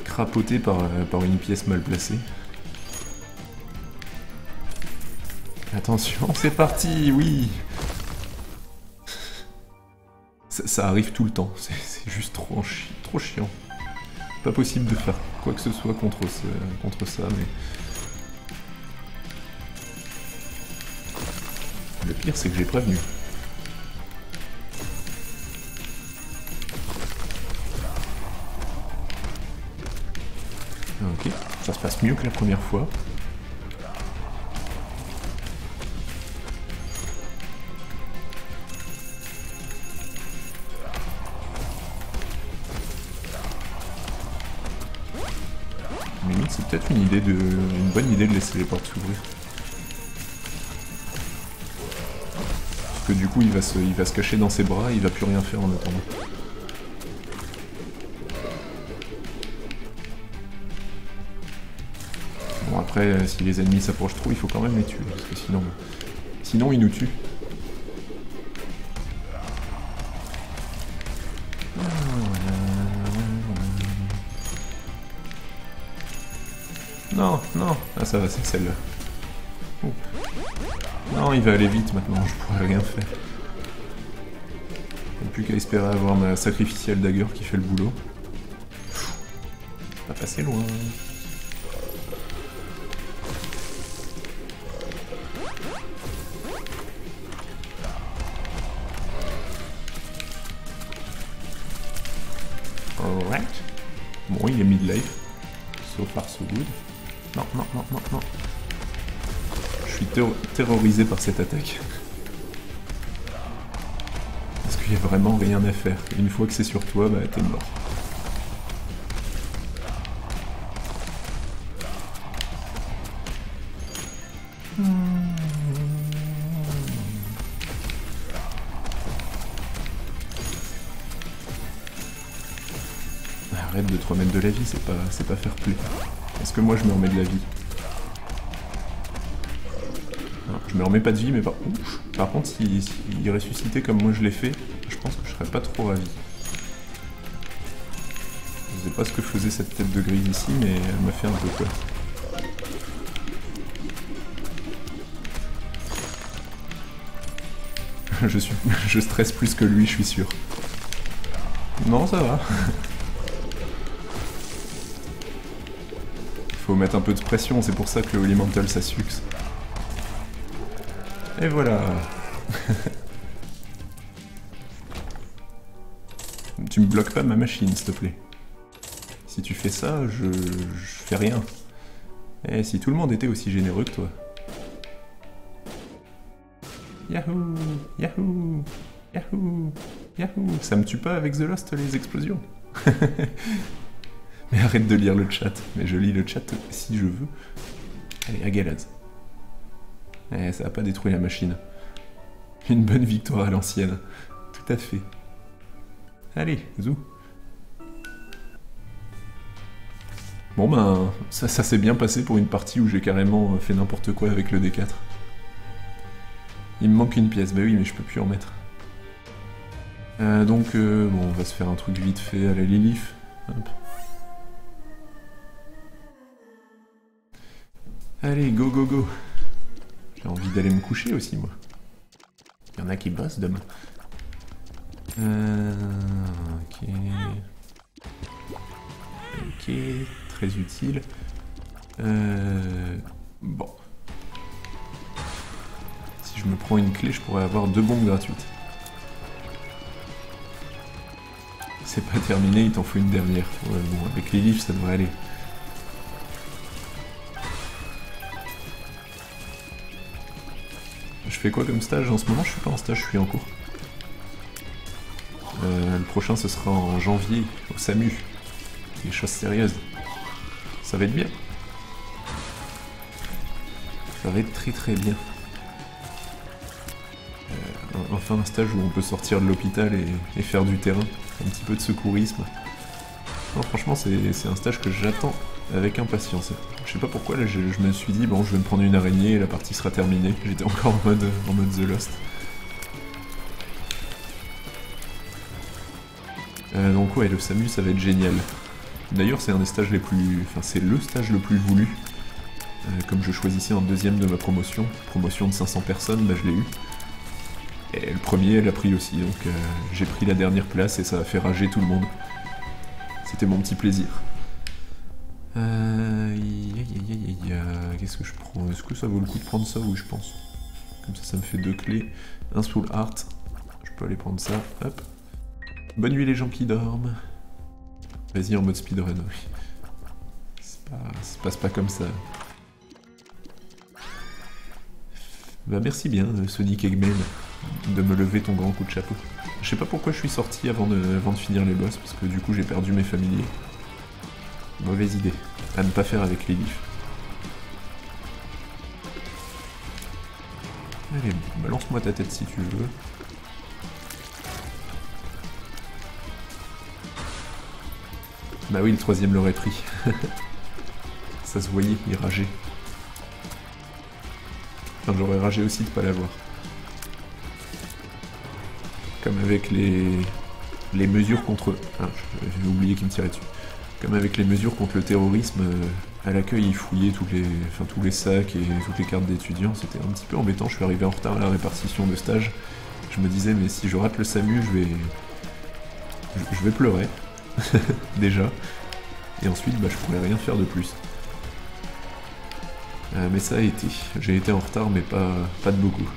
crapoter par une pièce mal placée. Attention, c'est parti, oui. Ça arrive tout le temps, c'est juste trop chiant. Pas possible de faire quoi que ce soit contre ça, mais... Le pire, c'est que j'ai prévenu. Ok, ça se passe mieux que la première fois. Limite, c'est peut-être une bonne idée de laisser les portes s'ouvrir. Parce que du coup, il va se cacher dans ses bras et il va plus rien faire en attendant. Bon, après, si les ennemis s'approchent trop, il faut quand même les tuer, parce que sinon ils nous tuent. Non, non, ah ça va, c'est celle-là. Oh. Non, il va aller vite maintenant, je pourrais rien faire. Il n'y a plus qu'à espérer avoir ma sacrificielle dagger qui fait le boulot. Pas passé loin. Alright. Bon, il est mid-life. So far so good. Non, non, non, non, non. Je suis terrorisé par cette attaque. Parce qu'il n'y a vraiment rien à faire. Une fois que c'est sur toi, bah t'es mort. Arrête de te remettre de la vie, c'est pas fair play. Est-ce que moi je me remets de la vie? Non, je me remets pas de vie, mais par contre, s'il ressuscitait comme moi je l'ai fait, je pense que je serais pas trop ravi. Je sais pas ce que faisait cette tête de grise ici, mais elle m'a fait un peu peur. Je stresse plus que lui, je suis sûr. Non, ça va. Faut mettre un peu de pression, c'est pour ça que le Elemental ça suxe. Et voilà. Tu me bloques pas ma machine, s'il te plaît. Si tu fais ça, je fais rien. Eh, si tout le monde était aussi généreux que toi. Yahoo! Yahoo! Yahoo! Yahoo! Ça me tue pas avec The Lost les explosions. Mais arrête de lire le chat. Mais je lis le chat si je veux. Allez, à Galaz. Eh, ça a pas détruit la machine. Une bonne victoire à l'ancienne. Tout à fait. Allez, zou. Bon ben, ça s'est bien passé pour une partie où j'ai carrément fait n'importe quoi avec le D4. Il me manque une pièce, bah oui, mais je peux plus en mettre. Donc, bon, on va se faire un truc vite fait à la Lilith. Hop. Allez, go, go, go. J'ai envie d'aller me coucher aussi, moi. Il y en a qui bossent demain. Ok. Ok, très utile. Bon. Si je me prends une clé, je pourrais avoir 2 bombes gratuites. C'est pas terminé, il t'en faut une dernière. Ouais, bon, avec les livres, ça devrait aller. Je fais quoi comme stage? En ce moment, je suis pas en stage, je suis en cours. Le prochain, ce sera en janvier, au SAMU. Des choses sérieuses. Ça va être bien. Ça va être très très bien. Enfin un stage où on peut sortir de l'hôpital et faire du terrain. Un petit peu de secourisme. Non, franchement, c'est un stage que j'attends avec impatience. Je sais pas pourquoi, là, je me suis dit, bon, je vais me prendre une araignée et la partie sera terminée. J'étais encore en mode The Lost. Donc ouais, le SAMU, ça va être génial. D'ailleurs, c'est un des stages les plus... Enfin, c'est le stage le plus voulu. Comme je choisissais en deuxième de ma promotion de 500 personnes, bah je l'ai eu. Et le premier, elle a pris aussi, donc j'ai pris la dernière place et ça a fait rager tout le monde. C'était mon petit plaisir. Qu'est-ce que je prends? Est-ce que ça vaut le coup de prendre ça? Oui, je pense. Comme ça, ça me fait 2 clés. Un Soul Heart. Je peux aller prendre ça. Hop. Bonne nuit les gens qui dorment. Vas-y en mode speedrun, oui. Ça se passe pas comme ça. Bah merci bien, Sonic Eggman, de me lever ton grand coup de chapeau. Je sais pas pourquoi je suis sorti avant de finir les boss, parce que du coup j'ai perdu mes familiers. Mauvaise idée, à ne pas faire avec les livres. Allez, balance-moi ta tête si tu veux. Bah oui, le troisième l'aurait pris. Ça se voyait, il rageait. Enfin, j'aurais ragé aussi de pas l'avoir. Comme avec les mesures contre... Ah, j'ai oublié qu'il me tirait dessus. Comme avec les mesures contre le terrorisme, à l'accueil, ils fouillaient tous les sacs et toutes les cartes d'étudiants. C'était un petit peu embêtant, je suis arrivé en retard à la répartition de stage. Je me disais, mais si je rate le SAMU, je vais pleurer. Déjà. Et ensuite, bah, je pourrais rien faire de plus. Mais ça a été. J'ai été en retard, mais pas de beaucoup.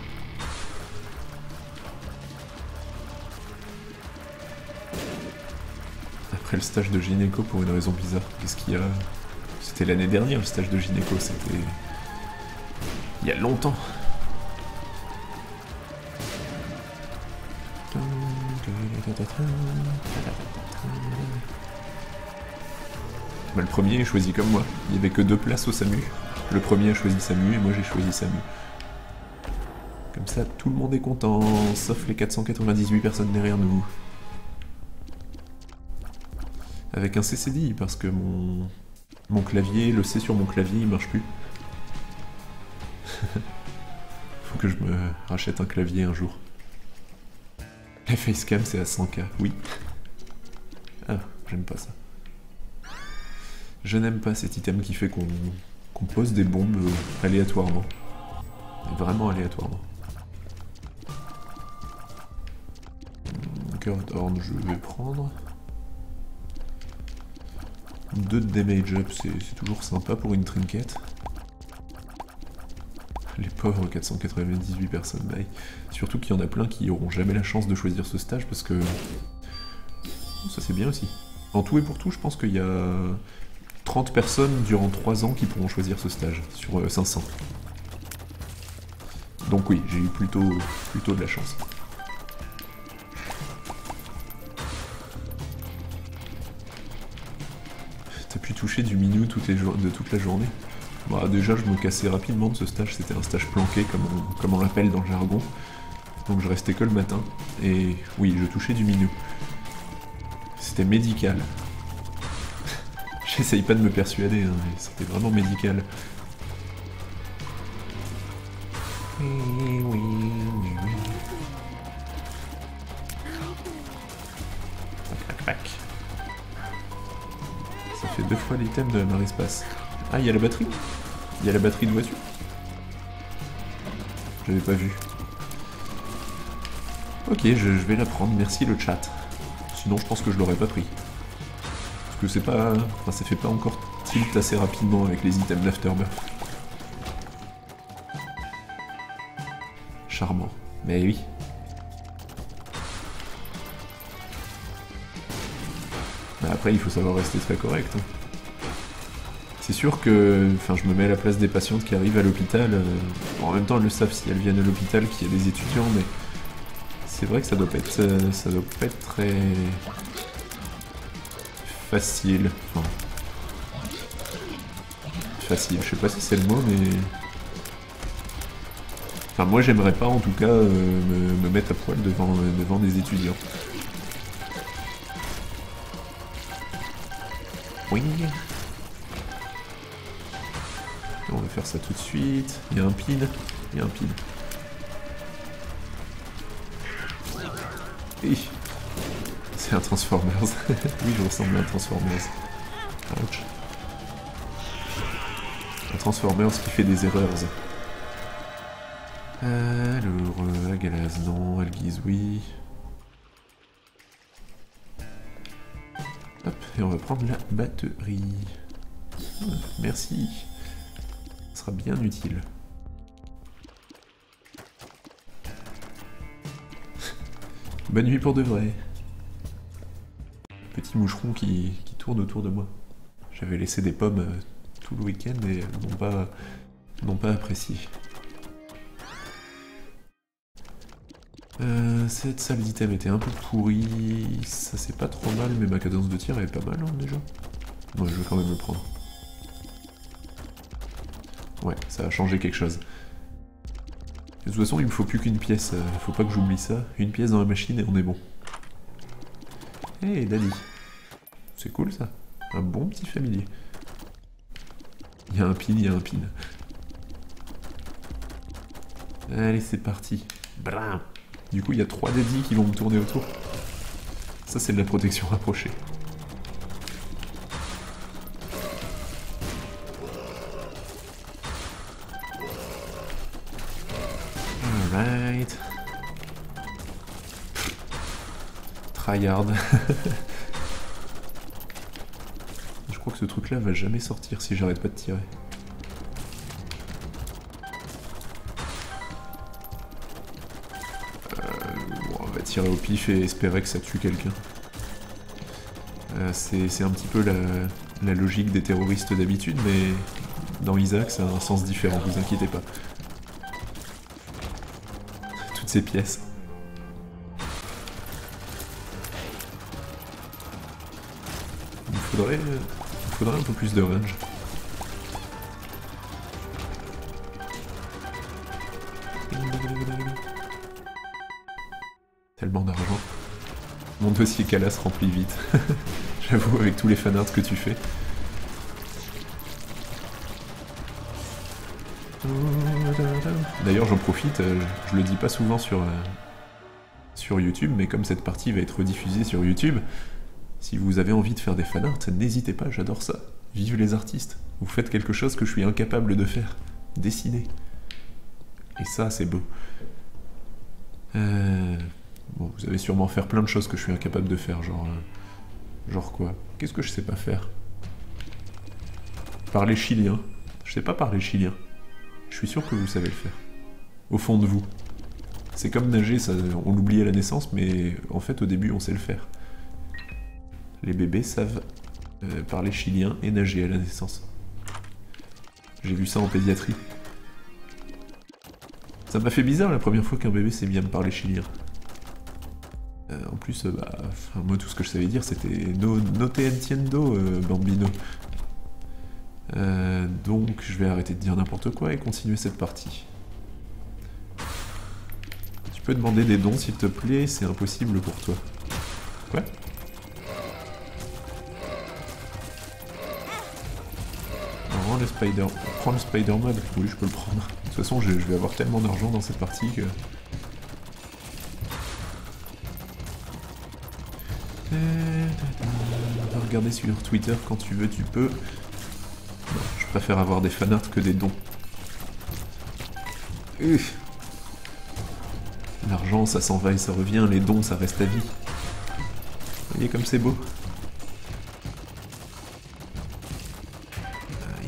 Après le stage de gynéco, pour une raison bizarre, qu'est-ce qu'il y a? C'était l'année dernière, le stage de gynéco, c'était... Il y a longtemps. Bah, le premier est choisi comme moi. Il n'y avait que 2 places au SAMU. Le premier a choisi SAMU et moi j'ai choisi SAMU. Comme ça, tout le monde est content, sauf les 498 personnes derrière nous. Avec un CCDI, parce que mon clavier, le C sur mon clavier, il marche plus. Faut que je me rachète un clavier un jour. La facecam, c'est à 100K, oui. Ah, j'aime pas ça. Je n'aime pas cet item qui fait qu'on pose des bombes aléatoirement. Vraiment aléatoirement. Cœur d'orne, je vais prendre. 2 de damage up, c'est toujours sympa pour une trinket. Les pauvres 498 personnes, bah, surtout qu'il y en a plein qui n'auront jamais la chance de choisir ce stage parce que... Ça c'est bien aussi. En tout et pour tout, je pense qu'il y a 30 personnes durant 3 ans qui pourront choisir ce stage sur 500. Donc oui, j'ai eu plutôt de la chance. T'as pu toucher du minou de toute la journée? Bah déjà je me cassais rapidement de ce stage, c'était un stage planqué comme on l'appelle dans le jargon. Donc je restais que le matin, et oui, je touchais du minou. C'était médical. J'essaye pas de me persuader, hein, mais c'était vraiment médical. Ça fait 2 fois l'item de Marispace. Ah, il y a la batterie? Il y a la batterie de voiture? J'avais pas vu. Ok, je vais la prendre, merci le chat. Sinon je pense que je l'aurais pas pris. Parce que c'est pas... Enfin, ça fait pas encore tilt assez rapidement avec les items d'Afterbirth. Charmant. Mais oui. Mais après il faut savoir rester très correct. Hein. C'est sûr que... Enfin, je me mets à la place des patientes qui arrivent à l'hôpital. Bon, en même temps elles le savent si elles viennent à l'hôpital qu'il y a des étudiants, mais... C'est vrai que ça doit pas être très... facile. Enfin... Facile, je sais pas si c'est le mot, mais... Enfin, moi j'aimerais pas en tout cas me mettre à poil devant des étudiants. Oui. On va faire ça tout de suite. Il y a un pin. Il y a un pin. Oui. C'est un Transformers. Oui, je ressemble à un Transformers. Ouch. Un Transformers qui fait des erreurs. Alors, Agalaz, non, Algiz, oui. Hop, et on va prendre la batterie. Merci. Ce sera bien utile. Bonne nuit pour de vrai. Petit moucheron qui tourne autour de moi. J'avais laissé des pommes tout le week-end et n'ont pas apprécié. Cette salle d'item était un peu pourrie, ça c'est pas trop mal, mais ma cadence de tir est pas mal hein, déjà. Ouais, je vais quand même le prendre. Ouais, ça a changé quelque chose. De toute façon, il me faut plus qu'une pièce, faut pas que j'oublie ça. Une pièce dans la machine et on est bon. Hey, Daddy. C'est cool ça. Un bon petit familier. Il y a un pin, il y a un pin. Allez, c'est parti. Bram. Du coup, il y a 3 Daddy qui vont me tourner autour. Ça, c'est de la protection rapprochée. Alright. Tryhard. Je crois que ce truc-là va jamais sortir si j'arrête pas de tirer. Bon, on va tirer au pif et espérer que ça tue quelqu'un. C'est un petit peu la logique des terroristes d'habitude, mais dans Isaac, ça a un sens différent, vous inquiétez pas. Toutes ces pièces. Il faudrait un peu plus de range. Tellement d'argent. Mon dossier Cala se remplit vite. J'avoue, avec tous les fanarts que tu fais. D'ailleurs, j'en profite, je le dis pas souvent sur YouTube, mais comme cette partie va être diffusée sur YouTube, si vous avez envie de faire des fanarts, n'hésitez pas, j'adore ça. Vive les artistes. Vous faites quelque chose que je suis incapable de faire. Dessiner. Et ça, c'est beau. Bon, vous allez sûrement faire plein de choses que je suis incapable de faire, genre quoi? Qu'est-ce que je sais pas faire? Parler chilien. Je sais pas parler chilien. Je suis sûr que vous savez le faire. Au fond de vous. C'est comme nager, ça, on l'oublie à la naissance, mais en fait au début on sait le faire. Les bébés savent parler chilien et nager à la naissance. J'ai vu ça en pédiatrie. Ça m'a fait bizarre la première fois qu'un bébé sait bien me parler chilien. En plus, moi tout ce que je savais dire c'était no te entiendo, bambino. Donc je vais arrêter de dire n'importe quoi et continuer cette partie. Tu peux demander des dons s'il te plaît, c'est impossible pour toi. Quoi? Prends le spider mode. Oui, je peux le prendre. De toute façon, je vais avoir tellement d'argent dans cette partie que... Va regarder sur Twitter quand tu veux, tu peux. Non, je préfère avoir des fanarts que des dons. L'argent, ça s'en va et ça revient, les dons, ça reste à vie. Vous voyez comme c'est beau?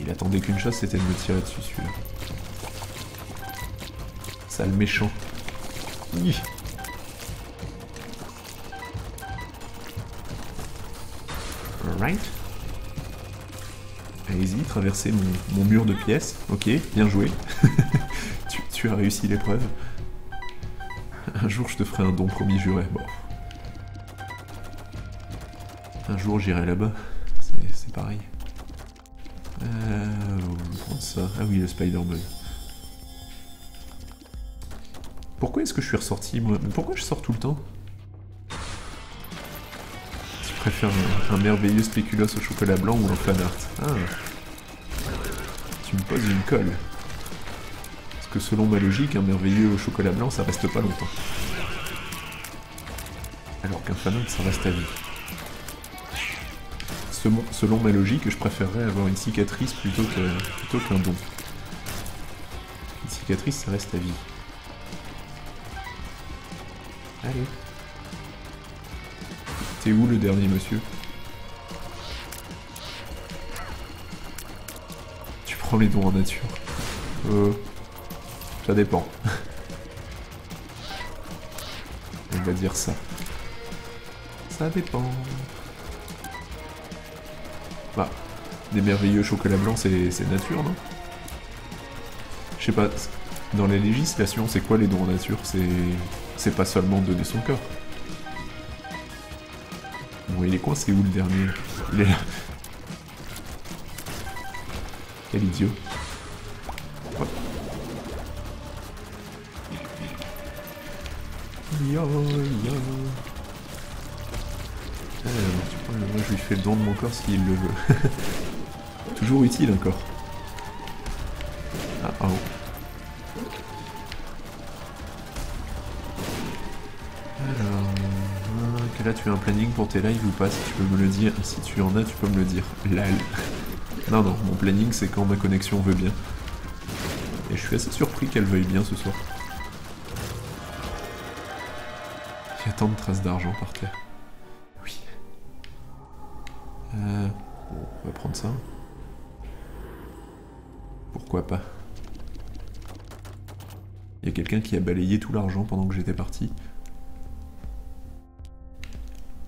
Il attendait qu'une chose, c'était de me tirer dessus, celui-là. Sale méchant. Alright. Allez-y, traversez mon mur de pièces. Ok, bien joué. tu as réussi l'épreuve. Un jour, je te ferai un don, promis, juré. Bon. Un jour, j'irai là-bas. C'est pareil. On va prendre ça. Ah oui, le Spider-Man. Pourquoi est-ce que je suis ressorti, moi? Pourquoi je sors tout le temps? Tu préfères un merveilleux spéculoos au chocolat blanc ou un fanart? Ah. Tu me poses une colle. Parce que selon ma logique, un merveilleux au chocolat blanc, ça reste pas longtemps. Alors qu'un fanart, ça reste à vie. Selon ma logique, je préférerais avoir une cicatrice plutôt qu'un don. Une cicatrice, ça reste à vie. Allez. T'es où le dernier monsieur? Tu prends les dons en nature. Ça dépend. On va dire ça. Ça dépend. Bah, des merveilleux chocolats blancs, c'est nature, non? Je sais pas, dans les législations, c'est quoi les dons en nature? C'est pas seulement donner son corps. Bon, il est coincé où le dernier? Il est là. Quel idiot. Ouais. Yo, yo. Moi je lui fais le don de mon corps s'il le veut. Toujours utile un corps. Ah, oh. Alors, là tu as un planning pour tes lives ou pas? Si tu peux me le dire, si tu en as, tu peux me le dire. Lal. Non, mon planning c'est quand ma connexion veut bien. Et je suis assez surpris qu'elle veuille bien ce soir. Il y a tant de traces d'argent par terre. Oui. Bon, on va prendre ça. Pourquoi pas? Il y a quelqu'un qui a balayé tout l'argent pendant que j'étais parti.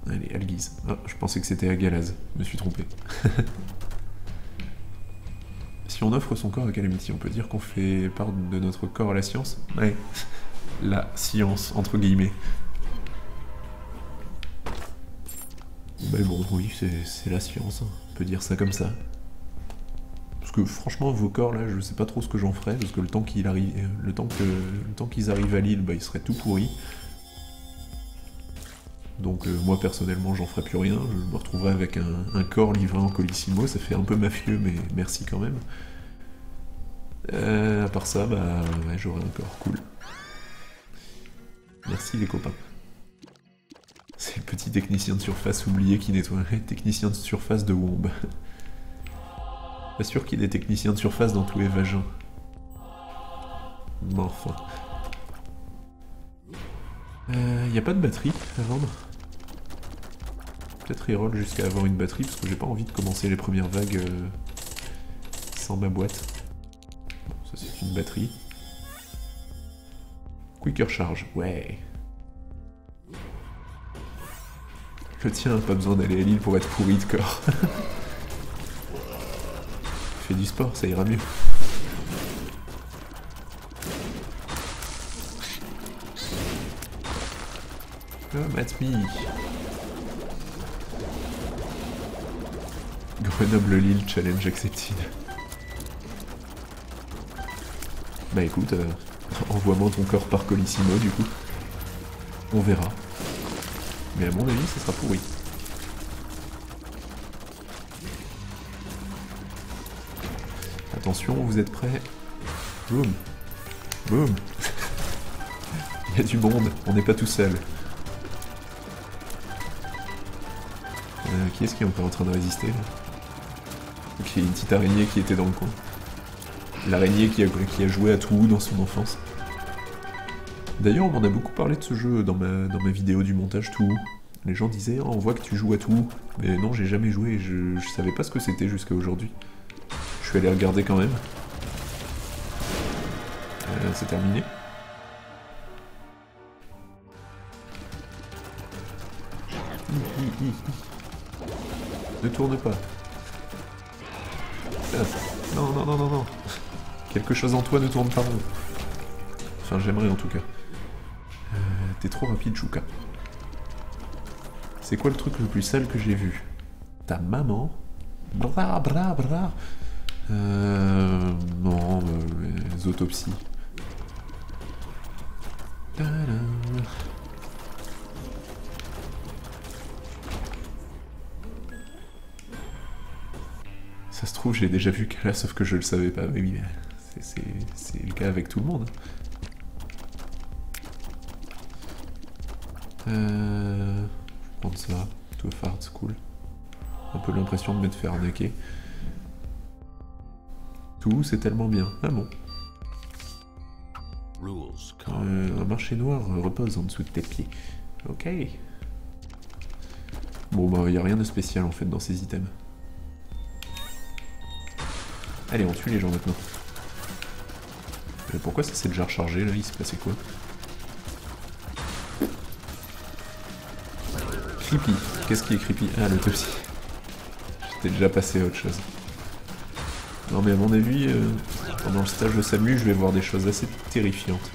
Allez, Alguise. Ah, je pensais que c'était à Galaz. Je me suis trompé. Si on offre son corps à Calamity, on peut dire qu'on fait part de notre corps à la science? Ouais. La science, entre guillemets. Mais bon, oui, c'est la science. Hein. On peut dire ça comme ça. Parce que franchement, vos corps là, je sais pas trop ce que j'en ferais, parce que le temps qu'ils arrivent à l'île, bah, ils seraient tout pourris. Donc moi personnellement j'en ferai plus rien, je me retrouverai avec un corps livré en colissimo, ça fait un peu mafieux mais merci quand même. À part ça, bah ouais, j'aurai un corps cool. Merci les copains. C'est le petit technicien de surface oublié qui nettoierait, technicien de surface de Womb. Pas sûr qu'il y ait des techniciens de surface dans tous les vagins. Mais enfin. Y a pas de batterie à vendre? Peut-être reroll jusqu'à avoir une batterie parce que j'ai pas envie de commencer les premières vagues sans ma boîte. Bon, ça c'est une batterie. Quicker charge, ouais. Le tien a pas besoin d'aller à l'île pour être pourri de corps. Fais du sport, ça ira mieux. Come at me. Grenoble-Lille challenge accepted. Bah écoute, envoie-moi ton corps par colissimo du coup. On verra. Mais à mon avis, ça sera pourri. Attention, vous êtes prêts? Boum. Boum. Il y a du monde, on n'est pas tout seul. Qui est-ce qui est encore en train de résister là? Ok, une petite araignée qui était dans le coin. L'araignée qui a joué à tout dans son enfance. D'ailleurs, on m'en a beaucoup parlé de ce jeu dans ma vidéo du montage tout. Les gens disaient oh, on voit que tu joues à tout. Mais non, j'ai jamais joué, je savais pas ce que c'était jusqu'à aujourd'hui. Je suis allé regarder quand même. C'est terminé. Ne tourne pas. Non, non, non, non, non. Quelque chose en toi ne tourne pas rond. Enfin, j'aimerais en tout cas. T'es trop rapide, Chouka. C'est quoi le truc le plus sale que j'ai vu? Ta maman? Bra, bra, bra. Non, les autopsies. Ça se trouve, j'ai déjà vu Kala, sauf que je le savais pas. Mais oui, c'est le cas avec tout le monde. Je vais prendre ça. To fart, c'est cool. Un peu l'impression de m'être fait arnaquer. Tout, c'est tellement bien. Ah bon. Un marché noir repose en dessous de tes pieds. Ok. Bon, bah, y a rien de spécial en fait dans ces items. Allez, on tue les gens maintenant. Pourquoi ça s'est déjà rechargé là? Il s'est passé quoi? Creepy. Qu'est-ce qui est creepy? Ah, l'autopsie. J'étais déjà passé à autre chose. Non mais à mon avis, pendant le stage de Samu, je vais voir des choses assez terrifiantes.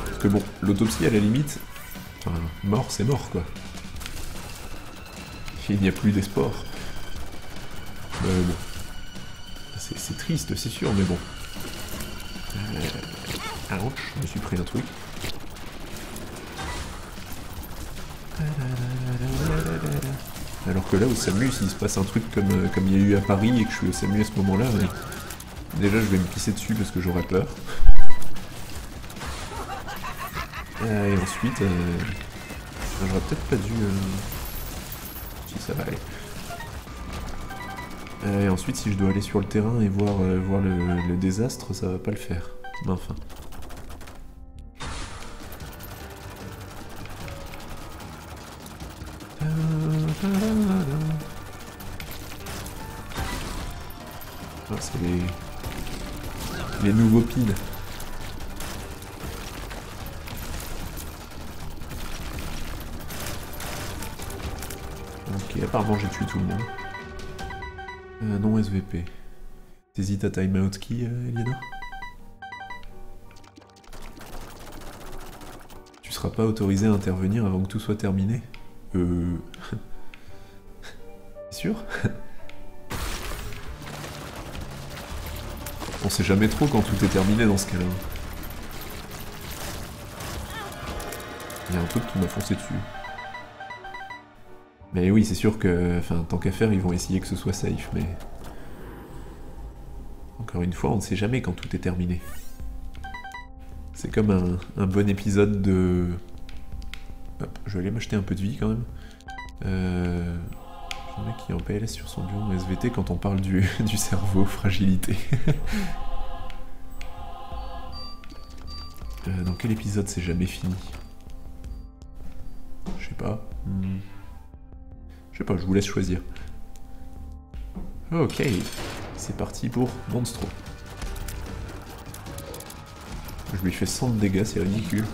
Parce que bon, l'autopsie à la limite, enfin, mort c'est mort quoi. Il n'y a plus d'espoir. Bon. C'est triste, c'est sûr, mais bon. Ouch, je me suis pris un truc. Alors que là, au SAMU, s'il se passe un truc comme il y a eu à Paris et que je suis au SAMU à ce moment-là, déjà je vais me pisser dessus parce que j'aurais peur. Et ensuite, j'aurais peut-être pas dû... Si, ça va aller. Et ensuite, si je dois aller sur le terrain et voir le désastre, ça va pas le faire. Mais enfin. Ah, c'est les nouveaux pins. Ok, apparemment j'ai tué tout le monde. Non SVP. T'hésites à timeout qui, Eliana? Tu seras pas autorisé à intervenir avant que tout soit terminé? Sûr? On sait jamais trop quand tout est terminé dans ce cas-là. Il y a un truc qui m'a foncé dessus. Mais oui, c'est sûr que, enfin, tant qu'à faire, ils vont essayer que ce soit safe, mais... Encore une fois, on ne sait jamais quand tout est terminé. C'est comme un bon épisode de... Hop, je vais aller m'acheter un peu de vie quand même. Le mec qui est en PLS sur son bureau SVT quand on parle du cerveau, fragilité. Dans quel épisode c'est jamais fini? Je sais pas. Je sais pas, je vous laisse choisir. Ok, c'est parti pour Monstro. Je lui fais 100 de dégâts, c'est ridicule.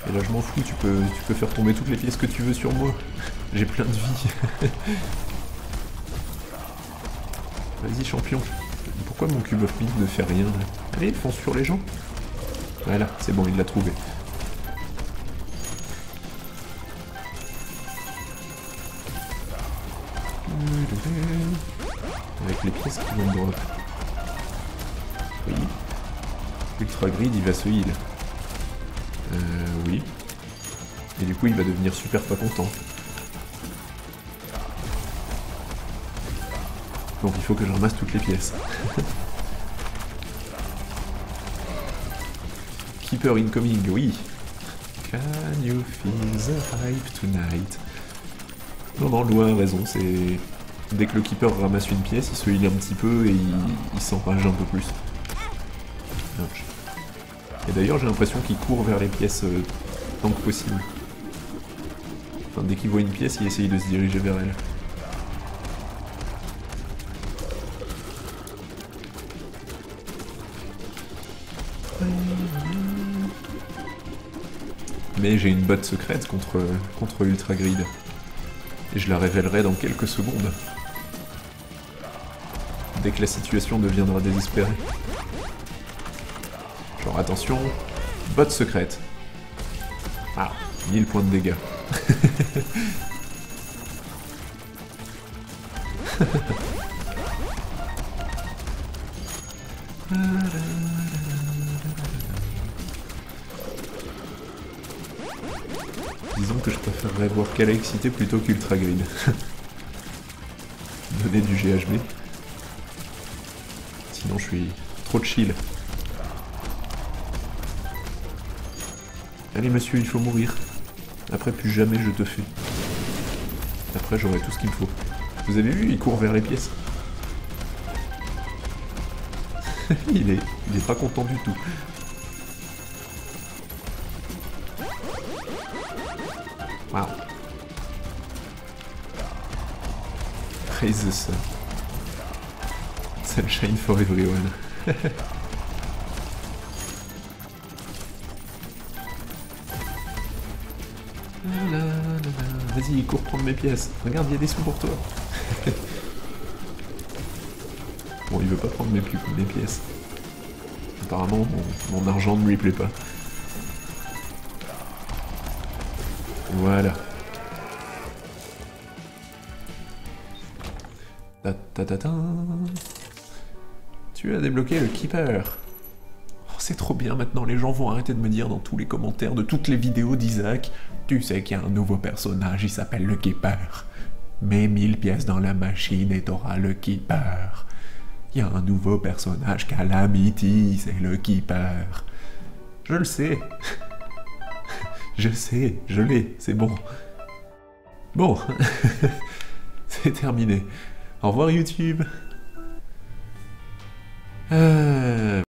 Et là je m'en fous, tu peux faire tomber toutes les pièces que tu veux sur moi. J'ai plein de vie. Vas-y champion. Pourquoi mon cube of meat ne fait rien là? Allez, fonce sur les gens. Voilà, c'est bon, il l'a trouvé. Avec les pièces qui vont drop. Oui. Ultra Grid, il va se heal. Oui. Et du coup, il va devenir super pas content. Donc il faut que je ramasse toutes les pièces. Keeper incoming, oui. Can you feel the hype tonight? Non, Loa a raison, c'est... Dès que le Keeper ramasse une pièce, il se heal un petit peu et il s'enrage un peu plus. Ouch. Et d'ailleurs, j'ai l'impression qu'il court vers les pièces tant que possible. Enfin, dès qu'il voit une pièce, il essaye de se diriger vers elle. Mais j'ai une botte secrète contre Ultra Grid. Et je la révélerai dans quelques secondes. Dès que la situation deviendra désespérée. Genre attention, botte secrète. Ah, 1000 points de dégâts. Disons que je préférerais voir Calaxité plutôt qu'Ultra Grid. Donner du GHB. Sinon je suis trop chill. Allez monsieur, il faut mourir. Après plus jamais je te fais. Après j'aurai tout ce qu'il me faut. Vous avez vu, il court vers les pièces. il est pas content du tout. Wow. Praise the sun. Sunshine for everyone. Vas-y, cours prendre mes pièces. Regarde, il y a des sous pour toi. Bon, il veut pas prendre mes pièces. Apparemment, mon argent ne lui plaît pas. Voilà. Ta-ta-ta-ta. Tu as débloqué le Keeper. Oh, c'est trop bien maintenant, les gens vont arrêter de me dire dans tous les commentaires de toutes les vidéos d'Isaac, tu sais qu'il y a un nouveau personnage, il s'appelle le Keeper. Mets 1000 pièces dans la machine et t'auras le Keeper. Il y a un nouveau personnage, Calamity, c'est le Keeper. Je le sais. Je sais, je l'ai, c'est bon. Bon, c'est terminé. Au revoir YouTube.